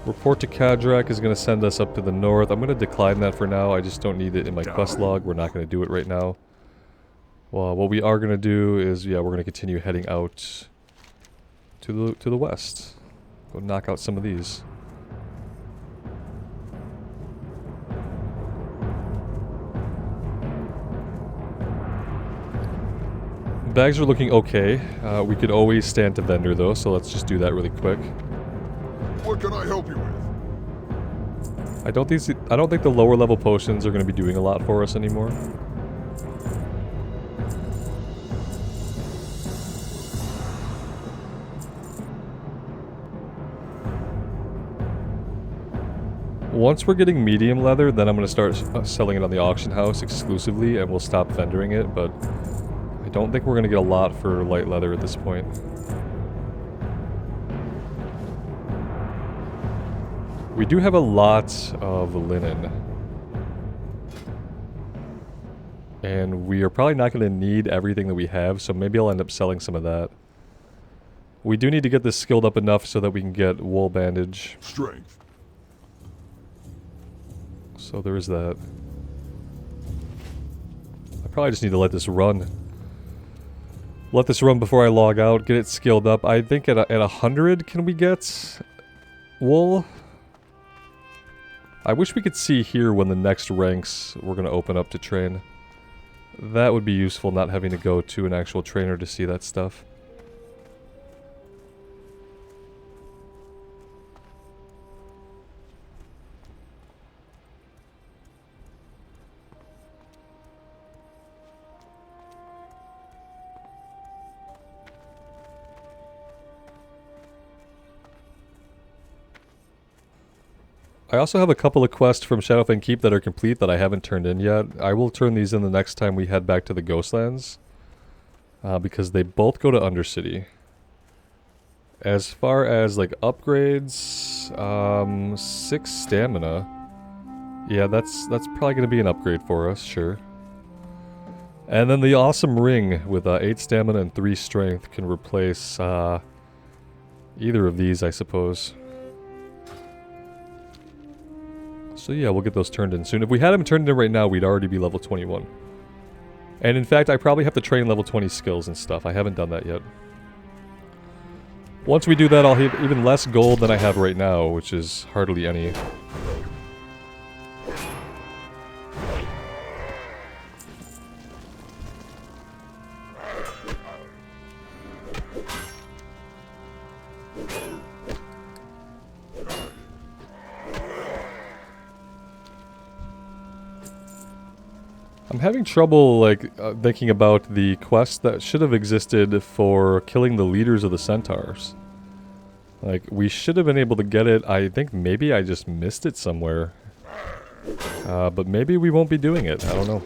[SPEAKER 1] Report to Kadrak is going to send us up to the north. I'm going to decline that for now. I just don't need it in my quest log. We're not going to do it right now. Well, what we are going to do is, yeah, we're going to continue heading out to the west. Go knock out some of these. Bags are looking okay. We could always stand to vendor though, so let's just do that really quick.
[SPEAKER 4] What can I help you with?
[SPEAKER 1] I don't think the lower level potions are going to be doing a lot for us anymore. Once we're getting medium leather, then I'm going to start selling it on the auction house exclusively, and we'll stop vendoring it, but I don't think we're going to get a lot for light leather at this point. We do have a lot of linen. And we are probably not going to need everything that we have, so maybe I'll end up selling some of that. We do need to get this skilled up enough so that we can get wool bandage.
[SPEAKER 4] Strength.
[SPEAKER 1] So there is that. I probably just need to let this run. Let this run before I log out, get it skilled up. I think at 100 can we get wool? I wish we could see here when the next ranks we're going to open up to train. That would be useful, not having to go to an actual trainer to see that stuff. I also have a couple of quests from Shadowfang Keep that are complete that I haven't turned in yet. I will turn these in the next time we head back to the Ghostlands. Because they both go to Undercity. As far as, like, upgrades... 6 stamina. Yeah, that's probably going to be an upgrade for us, sure. And then the awesome ring with 8 stamina and 3 strength can replace either of these, I suppose. So yeah, we'll get those turned in soon. If we had them turned in right now, we'd already be level 21. And in fact, I probably have to train level 20 skills and stuff. I haven't done that yet. Once we do that, I'll have even less gold than I have right now, which is hardly any. I'm having trouble, like, thinking about the quest that should have existed for killing the leaders of the centaurs. Like, we should have been able to get it. I think maybe I just missed it somewhere. But maybe we won't be doing it. I don't know.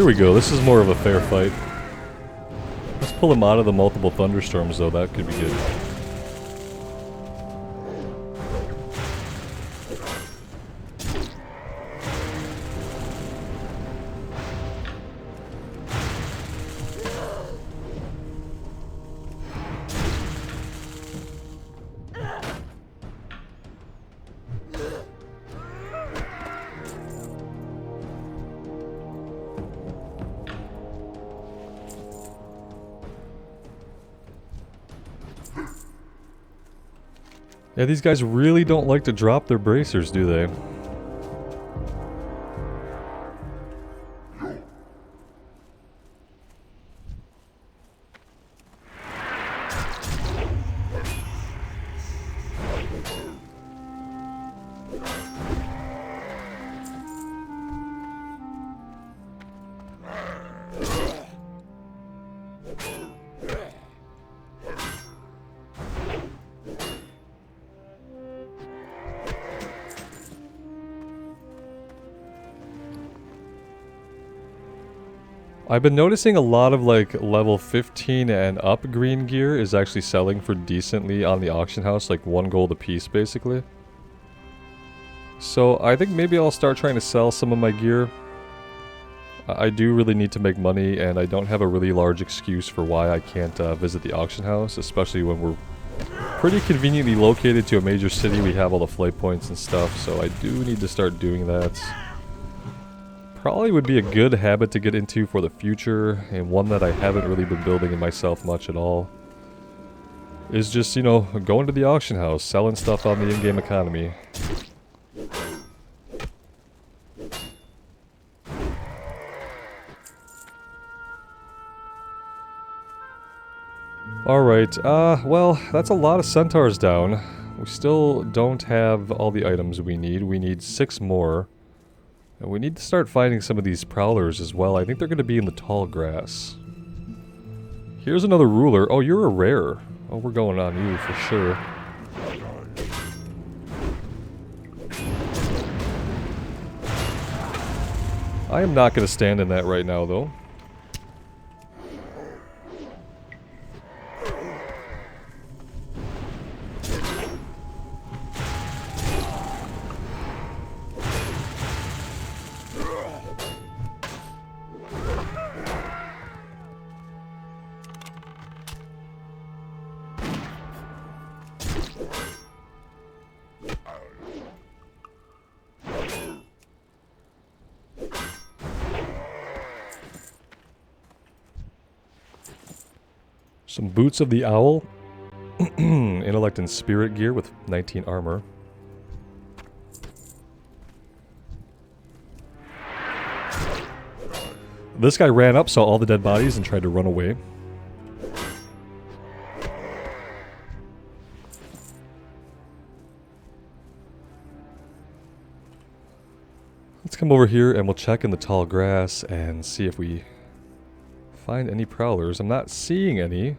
[SPEAKER 1] Here we go, this is more of a fair fight. Let's pull him out of the multiple thunderstorms though, that could be good. Yeah, these guys really don't like to drop their bracers, do they? I've been noticing a lot of like level 15 and up green gear is actually selling for decently on the auction house, like 1 gold a piece basically. So I think maybe I'll start trying to sell some of my gear. I do really need to make money and I don't have a really large excuse for why I can't visit the auction house, especially when we're pretty conveniently located to a major city. We have all the flight points and stuff, so I do need to start doing that. Probably would be a good habit to get into for the future, and one that I haven't really been building in myself much at all. Is just, you know, going to the auction house, selling stuff on the in-game economy. Alright, well, that's a lot of centaurs down. We still don't have all the items we need. We need 6 more. And we need to start finding some of these prowlers as well. I think they're going to be in the tall grass. Here's another ruler. Oh, you're a rare. Oh, we're going on you for sure. I am not going to stand in that right now, though. Some boots of the owl. Intellect and spirit gear with 19 armor. This guy ran up, saw all the dead bodies, and tried to run away. Let's come over here and we'll check in the tall grass and see if we find any prowlers. I'm not seeing any.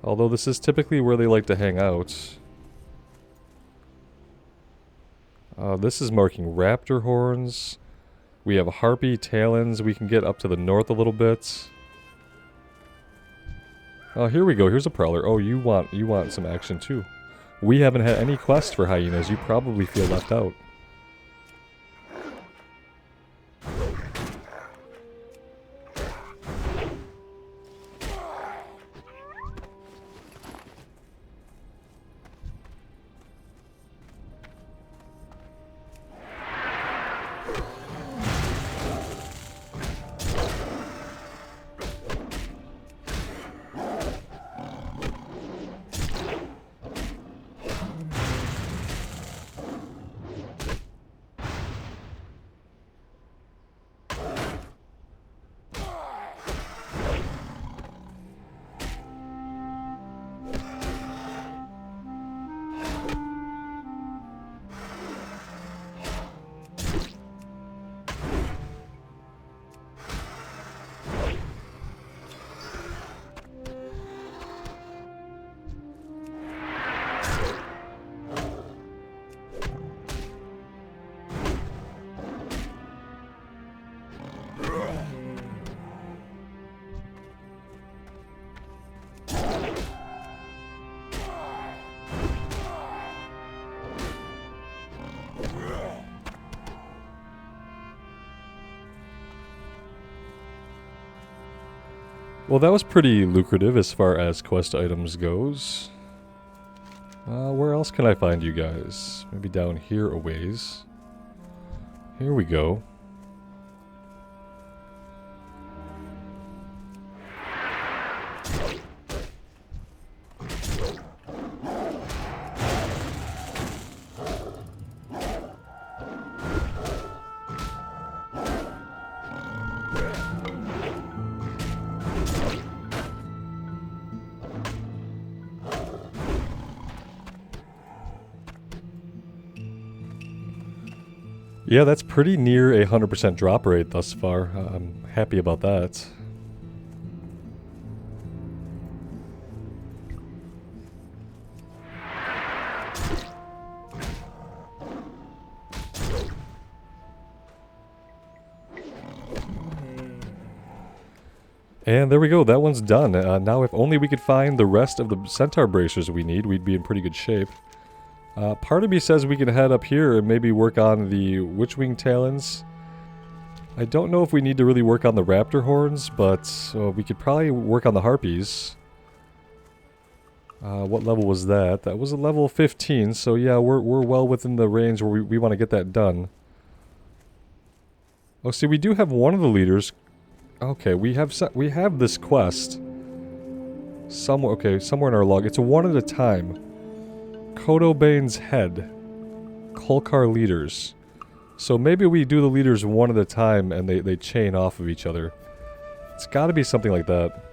[SPEAKER 1] Although this is typically where they like to hang out. This is marking raptor horns. We have harpy talons. We can get up to the north a little bit. Oh, here we go. Here's a prowler. Oh, you want some action too. We haven't had any quest for hyenas. You probably feel left out. Well, that was pretty lucrative as far as quest items goes. Where else can I find you guys? Maybe down here a ways. Here we go. Yeah, that's pretty near a 100% drop rate thus far. I'm happy about that. And there we go, that one's done. Now if only we could find the rest of the centaur bracers we need, we'd be in pretty good shape. Part of me says we can head up here and maybe work on the witchwing talons. I don't know if we need to really work on the raptor horns, but we could probably work on the harpies. What level was that? That was a level 15, so yeah, we're well within the range where we want to get that done. Oh, see, we do have one of the leaders. Okay, we have this quest. Somewhere in our log. It's a one at a time. Kodobane's head. Kolkar leaders. So maybe we do the leaders one at a time and they chain off of each other. It's gotta be something like that.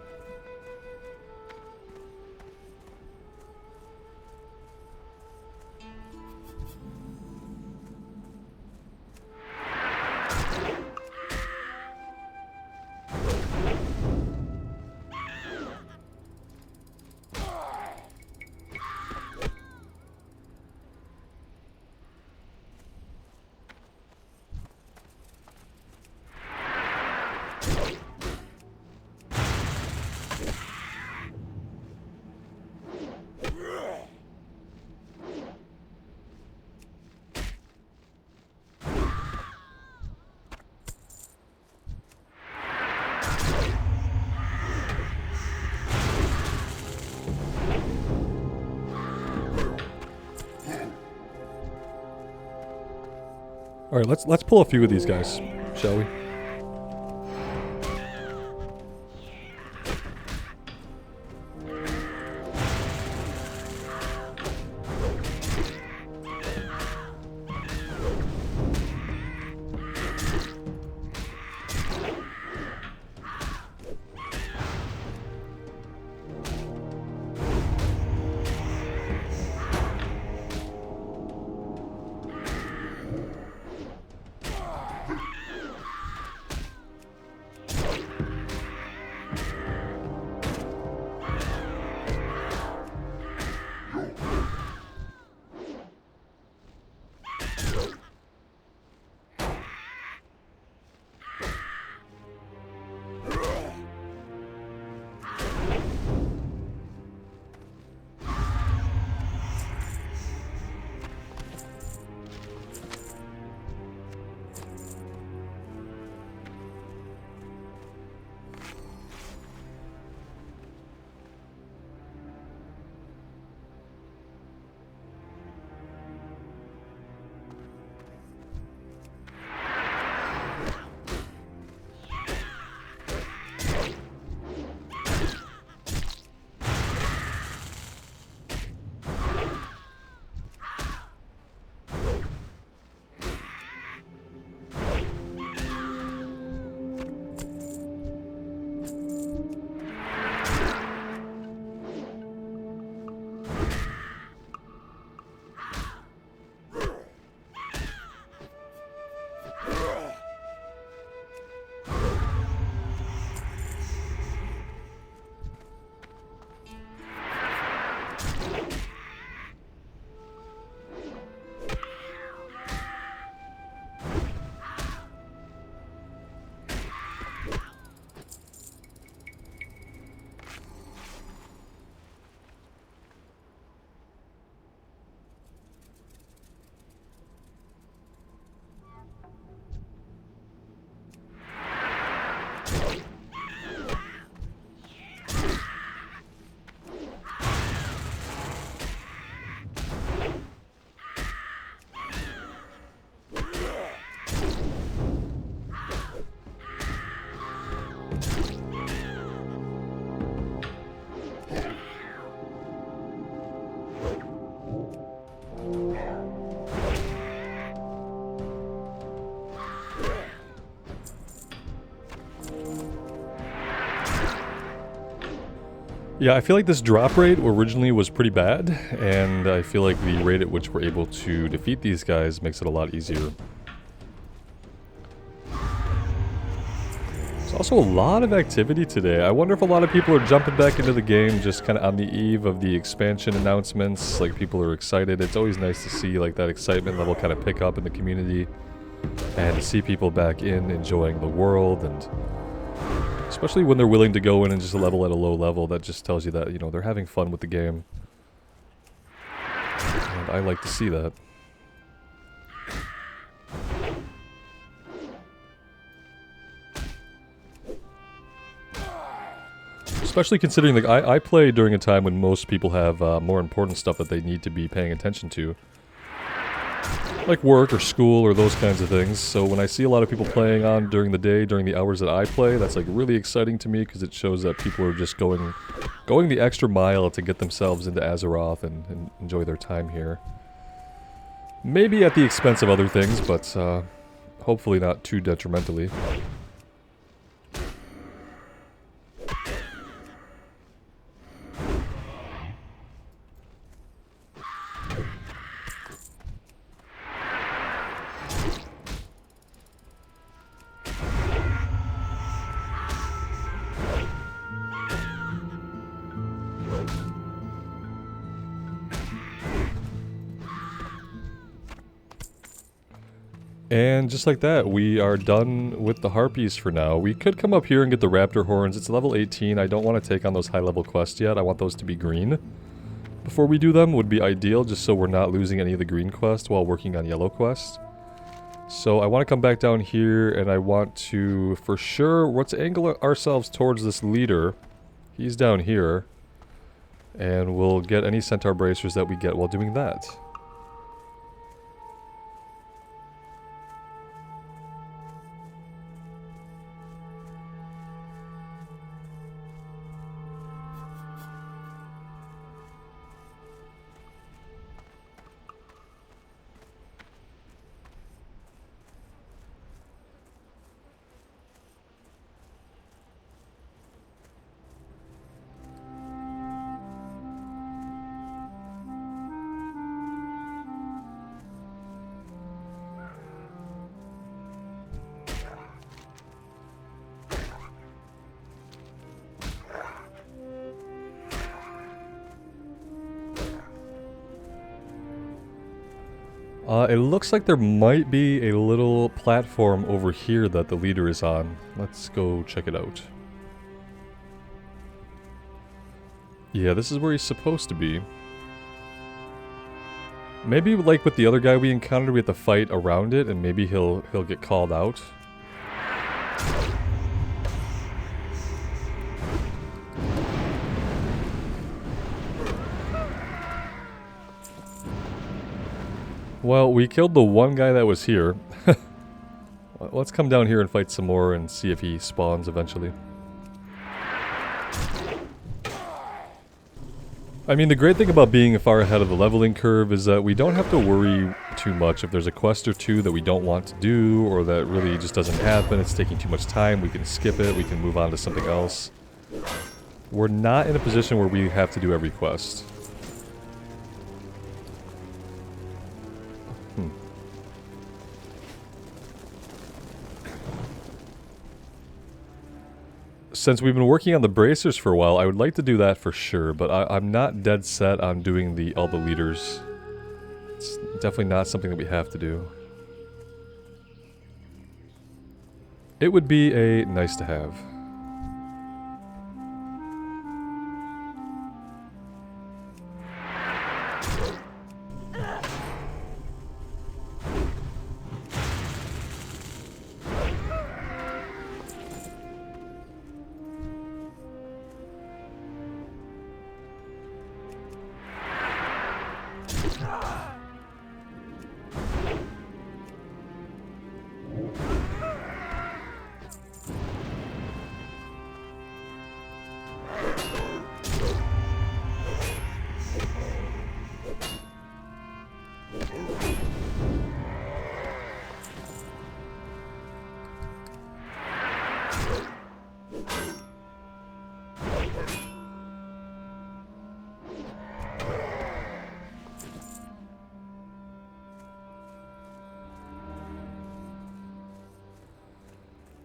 [SPEAKER 1] Alright, let's pull a few of these guys, shall we? Yeah, I feel like this drop rate originally was pretty bad, and I feel like the rate at which we're able to defeat these guys makes it a lot easier. There's also a lot of activity today. I wonder if a lot of people are jumping back into the game just kind of on the eve of the expansion announcements. Like, people are excited. It's always nice to see like that excitement level kind of pick up in the community, and to see people back in enjoying the world, and especially when they're willing to go in and just level at a low level. That just tells you that, you know, they're having fun with the game. And I like to see that. Especially considering, like, I play during a time when most people have more important stuff that they need to be paying attention to. Like work or school or those kinds of things. So when I see a lot of people playing on during the day, during the hours that I play, that's like really exciting to me, because it shows that people are just going the extra mile to get themselves into Azeroth and enjoy their time here. Maybe at the expense of other things, but hopefully not too detrimentally. And just like that, we are done with the Harpies for now. We could come up here and get the Raptor Horns. It's level 18. I don't want to take on those high-level quests yet. I want those to be green. Before we do them would be ideal, just so we're not losing any of the green quests while working on yellow quests. So I want to come back down here, and I want to, for sure, let's angle ourselves towards this leader. He's down here. And we'll get any Centaur Bracers that we get while doing that. It looks like there might be a little platform over here that the leader is on. Let's go check it out. Yeah, this is where he's supposed to be. Maybe like with the other guy we encountered, we have to fight around it, and maybe he'll get called out. Well, we killed the one guy that was here. Let's come down here and fight some more and see if he spawns eventually. I mean, the great thing about being far ahead of the leveling curve is that we don't have to worry too much. If there's a quest or two that we don't want to do, or that really just doesn't happen, it's taking too much time, we can skip it, we can move on to something else. We're not in a position where we have to do every quest. Since we've been working on the bracers for a while, I would like to do that for sure, but I'm not dead set on doing all the leaders. It's definitely not something that we have to do. It would be a nice to have.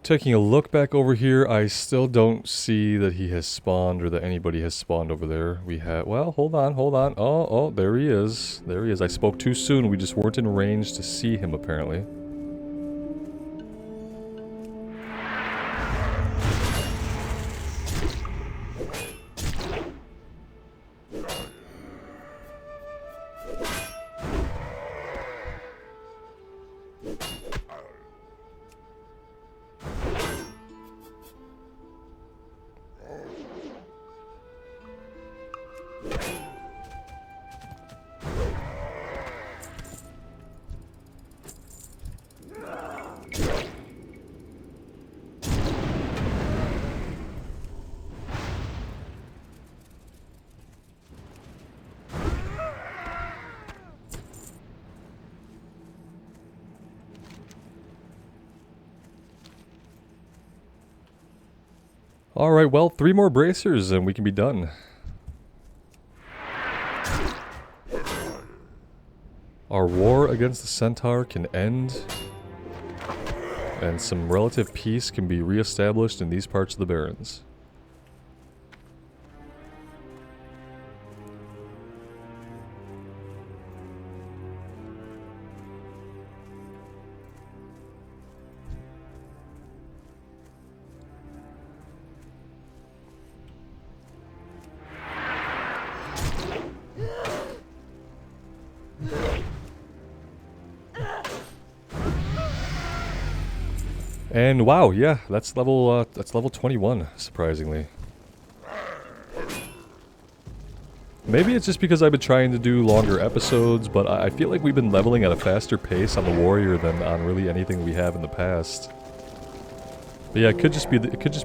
[SPEAKER 1] Taking a look back over here, I still don't see that he has spawned or that anybody has spawned over there. We have, well, hold on. Oh, there he is. There he is. I spoke too soon. We just weren't in range to see him, apparently. Alright, well, 3 more bracers and we can be done. Our war against the Centaur can end, and some relative peace can be re-established in these parts of the Barrens. And wow, yeah, that's level 21, surprisingly. Maybe it's just because I've been trying to do longer episodes, but I feel like we've been leveling at a faster pace on the warrior than on really anything we have in the past. But yeah, it could just be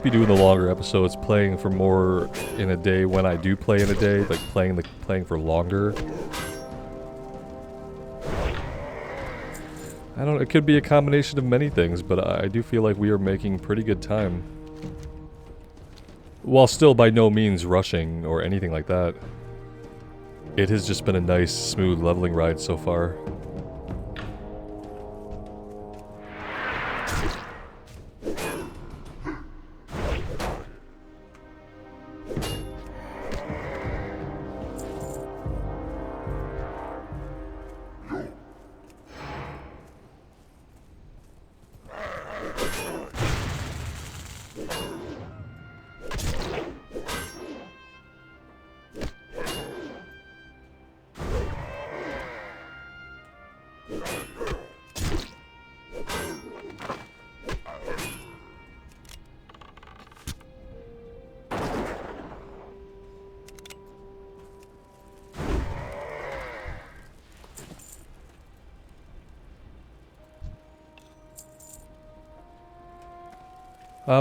[SPEAKER 1] doing the longer episodes, playing for more in a day when I do play in a day, like playing for longer. I don't know, it could be a combination of many things, but I do feel like we are making pretty good time. While still by no means rushing or anything like that. It has just been a nice, smooth leveling ride so far.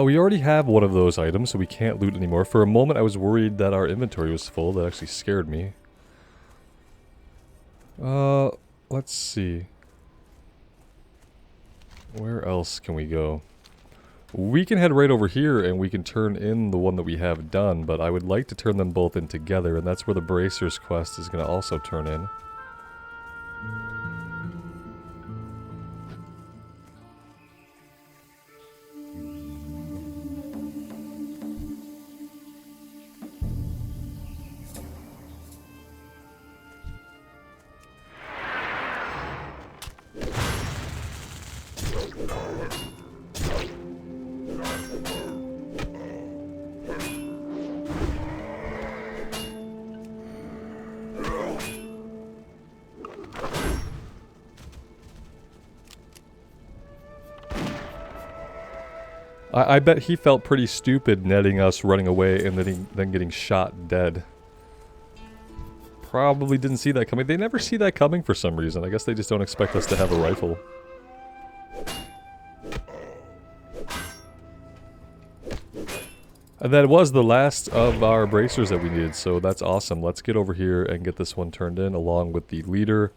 [SPEAKER 1] We already have one of those items, so we can't loot anymore. For a moment, I was worried that our inventory was full. That actually scared me. Let's see. Where else can we go? We can head right over here and we can turn in the one that we have done, but I would like to turn them both in together, and that's where the Bracers quest is going to also turn in. I bet he felt pretty stupid netting us running away and then getting shot dead. Probably didn't see that coming. They never see that coming for some reason. I guess they just don't expect us to have a rifle. And that was the last of our bracers that we needed, so that's awesome. Let's get over here and get this one turned in along with the leader.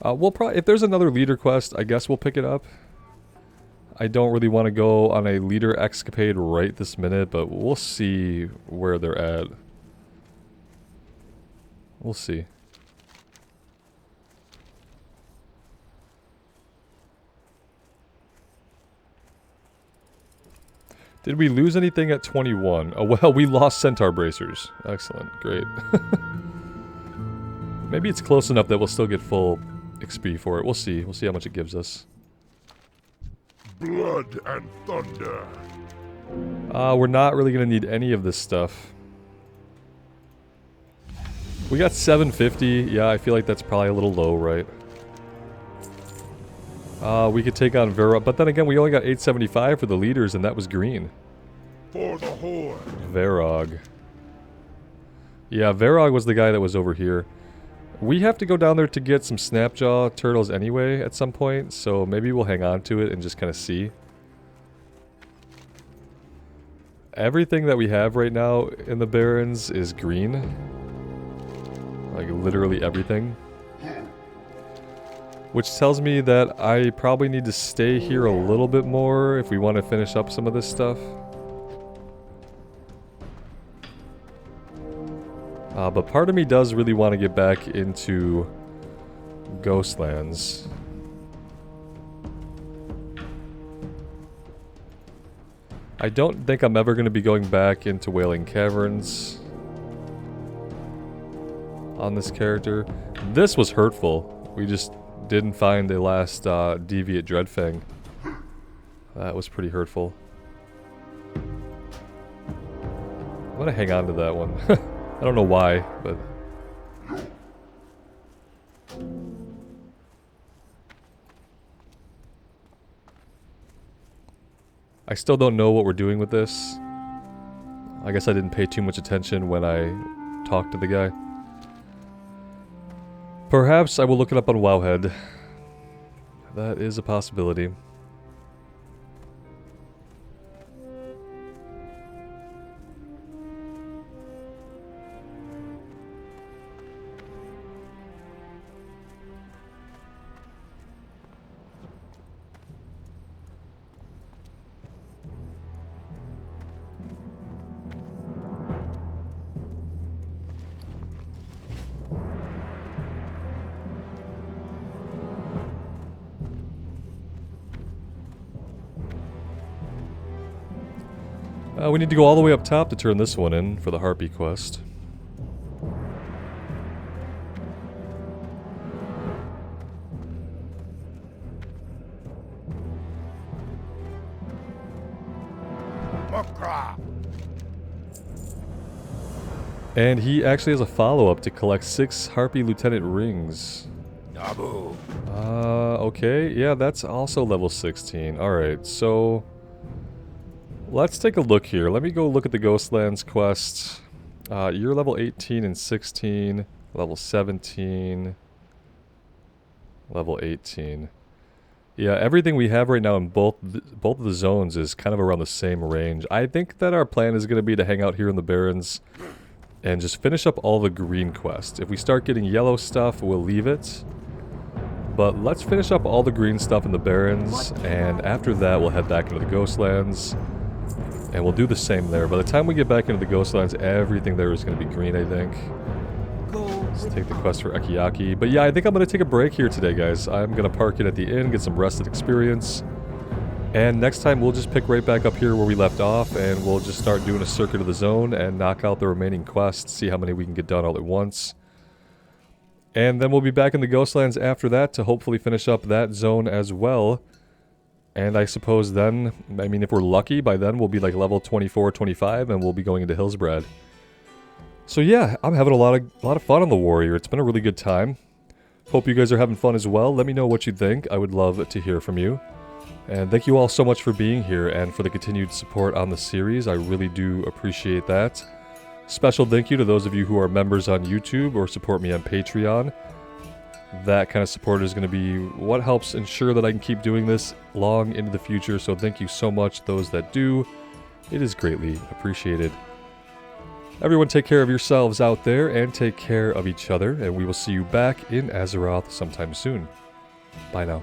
[SPEAKER 1] We'll probably, if there's another leader quest, I guess we'll pick it up. I don't really want to go on a leader escapade right this minute, but we'll see where they're at. We'll see. Did we lose anything at 21? Oh, well, we lost Centaur Bracers. Excellent. Great. Maybe it's close enough that we'll still get full XP for it. We'll see. We'll see how much it gives us.
[SPEAKER 4] Blood and thunder.
[SPEAKER 1] We're not really going to need any of this stuff. We got 750. Yeah, I feel like that's probably a little low, right? We could take on Vera, but then again, we only got 875 for the leaders, and that was green.
[SPEAKER 4] For the Horde.
[SPEAKER 1] Varog. Yeah, Varog was the guy that was over here. We have to go down there to get some Snapjaw turtles anyway at some point, so maybe we'll hang on to it and just kind of see. Everything that we have right now in the Barrens is green. Like, literally everything. Which tells me that I probably need to stay here a little bit more if we want to finish up some of this stuff. But part of me does really want to get back into Ghostlands. I don't think I'm ever going to be going back into Wailing Caverns on this character. This was hurtful. We just didn't find the last Deviate Dreadfang. That was pretty hurtful. I'm gonna hang on to that one. I don't know why, but... I still don't know what we're doing with this. I guess I didn't pay too much attention when I talked to the guy. Perhaps I will look it up on Wowhead. That is a possibility. We need to go all the way up top to turn this one in for the Harpy quest. And he actually has a follow-up to collect 6 Harpy Lieutenant rings.
[SPEAKER 2] Nabu.
[SPEAKER 1] Okay. Yeah, that's also level 16. Alright, so... let's take a look here. Let me go look at the Ghostlands quest. You're level 18 and 16. Level 17. Level 18. Yeah, everything we have right now in both of the zones is kind of around the same range. I think that our plan is going to be to hang out here in the Barrens and just finish up all the green quests. If we start getting yellow stuff, we'll leave it. But let's finish up all the green stuff in the Barrens, and after that we'll head back into the Ghostlands. And we'll do the same there. By the time we get back into the Ghostlands, everything there is going to be green, I think. Let's take the quest for Ekiaki. But yeah, I think I'm going to take a break here today, guys. I'm going to park it at the inn, get some rested experience. And next time, we'll just pick right back up here where we left off, and we'll just start doing a circuit of the zone and knock out the remaining quests, see how many we can get done all at once. And then we'll be back in the Ghostlands after that to hopefully finish up that zone as well. And I suppose then, I mean, if we're lucky, by then we'll be like level 24, 25, and we'll be going into Hillsbrad. So yeah, I'm having a lot of fun on the Warrior. It's been a really good time. Hope you guys are having fun as well. Let me know what you think. I would love to hear from you. And thank you all so much for being here and for the continued support on the series. I really do appreciate that. Special thank you to those of you who are members on YouTube or support me on Patreon. That kind of support is going to be what helps ensure that I can keep doing this long into the future. So thank you so much, those that do. It is greatly appreciated. Everyone take care of yourselves out there and take care of each other. And we will see you back in Azeroth sometime soon. Bye now.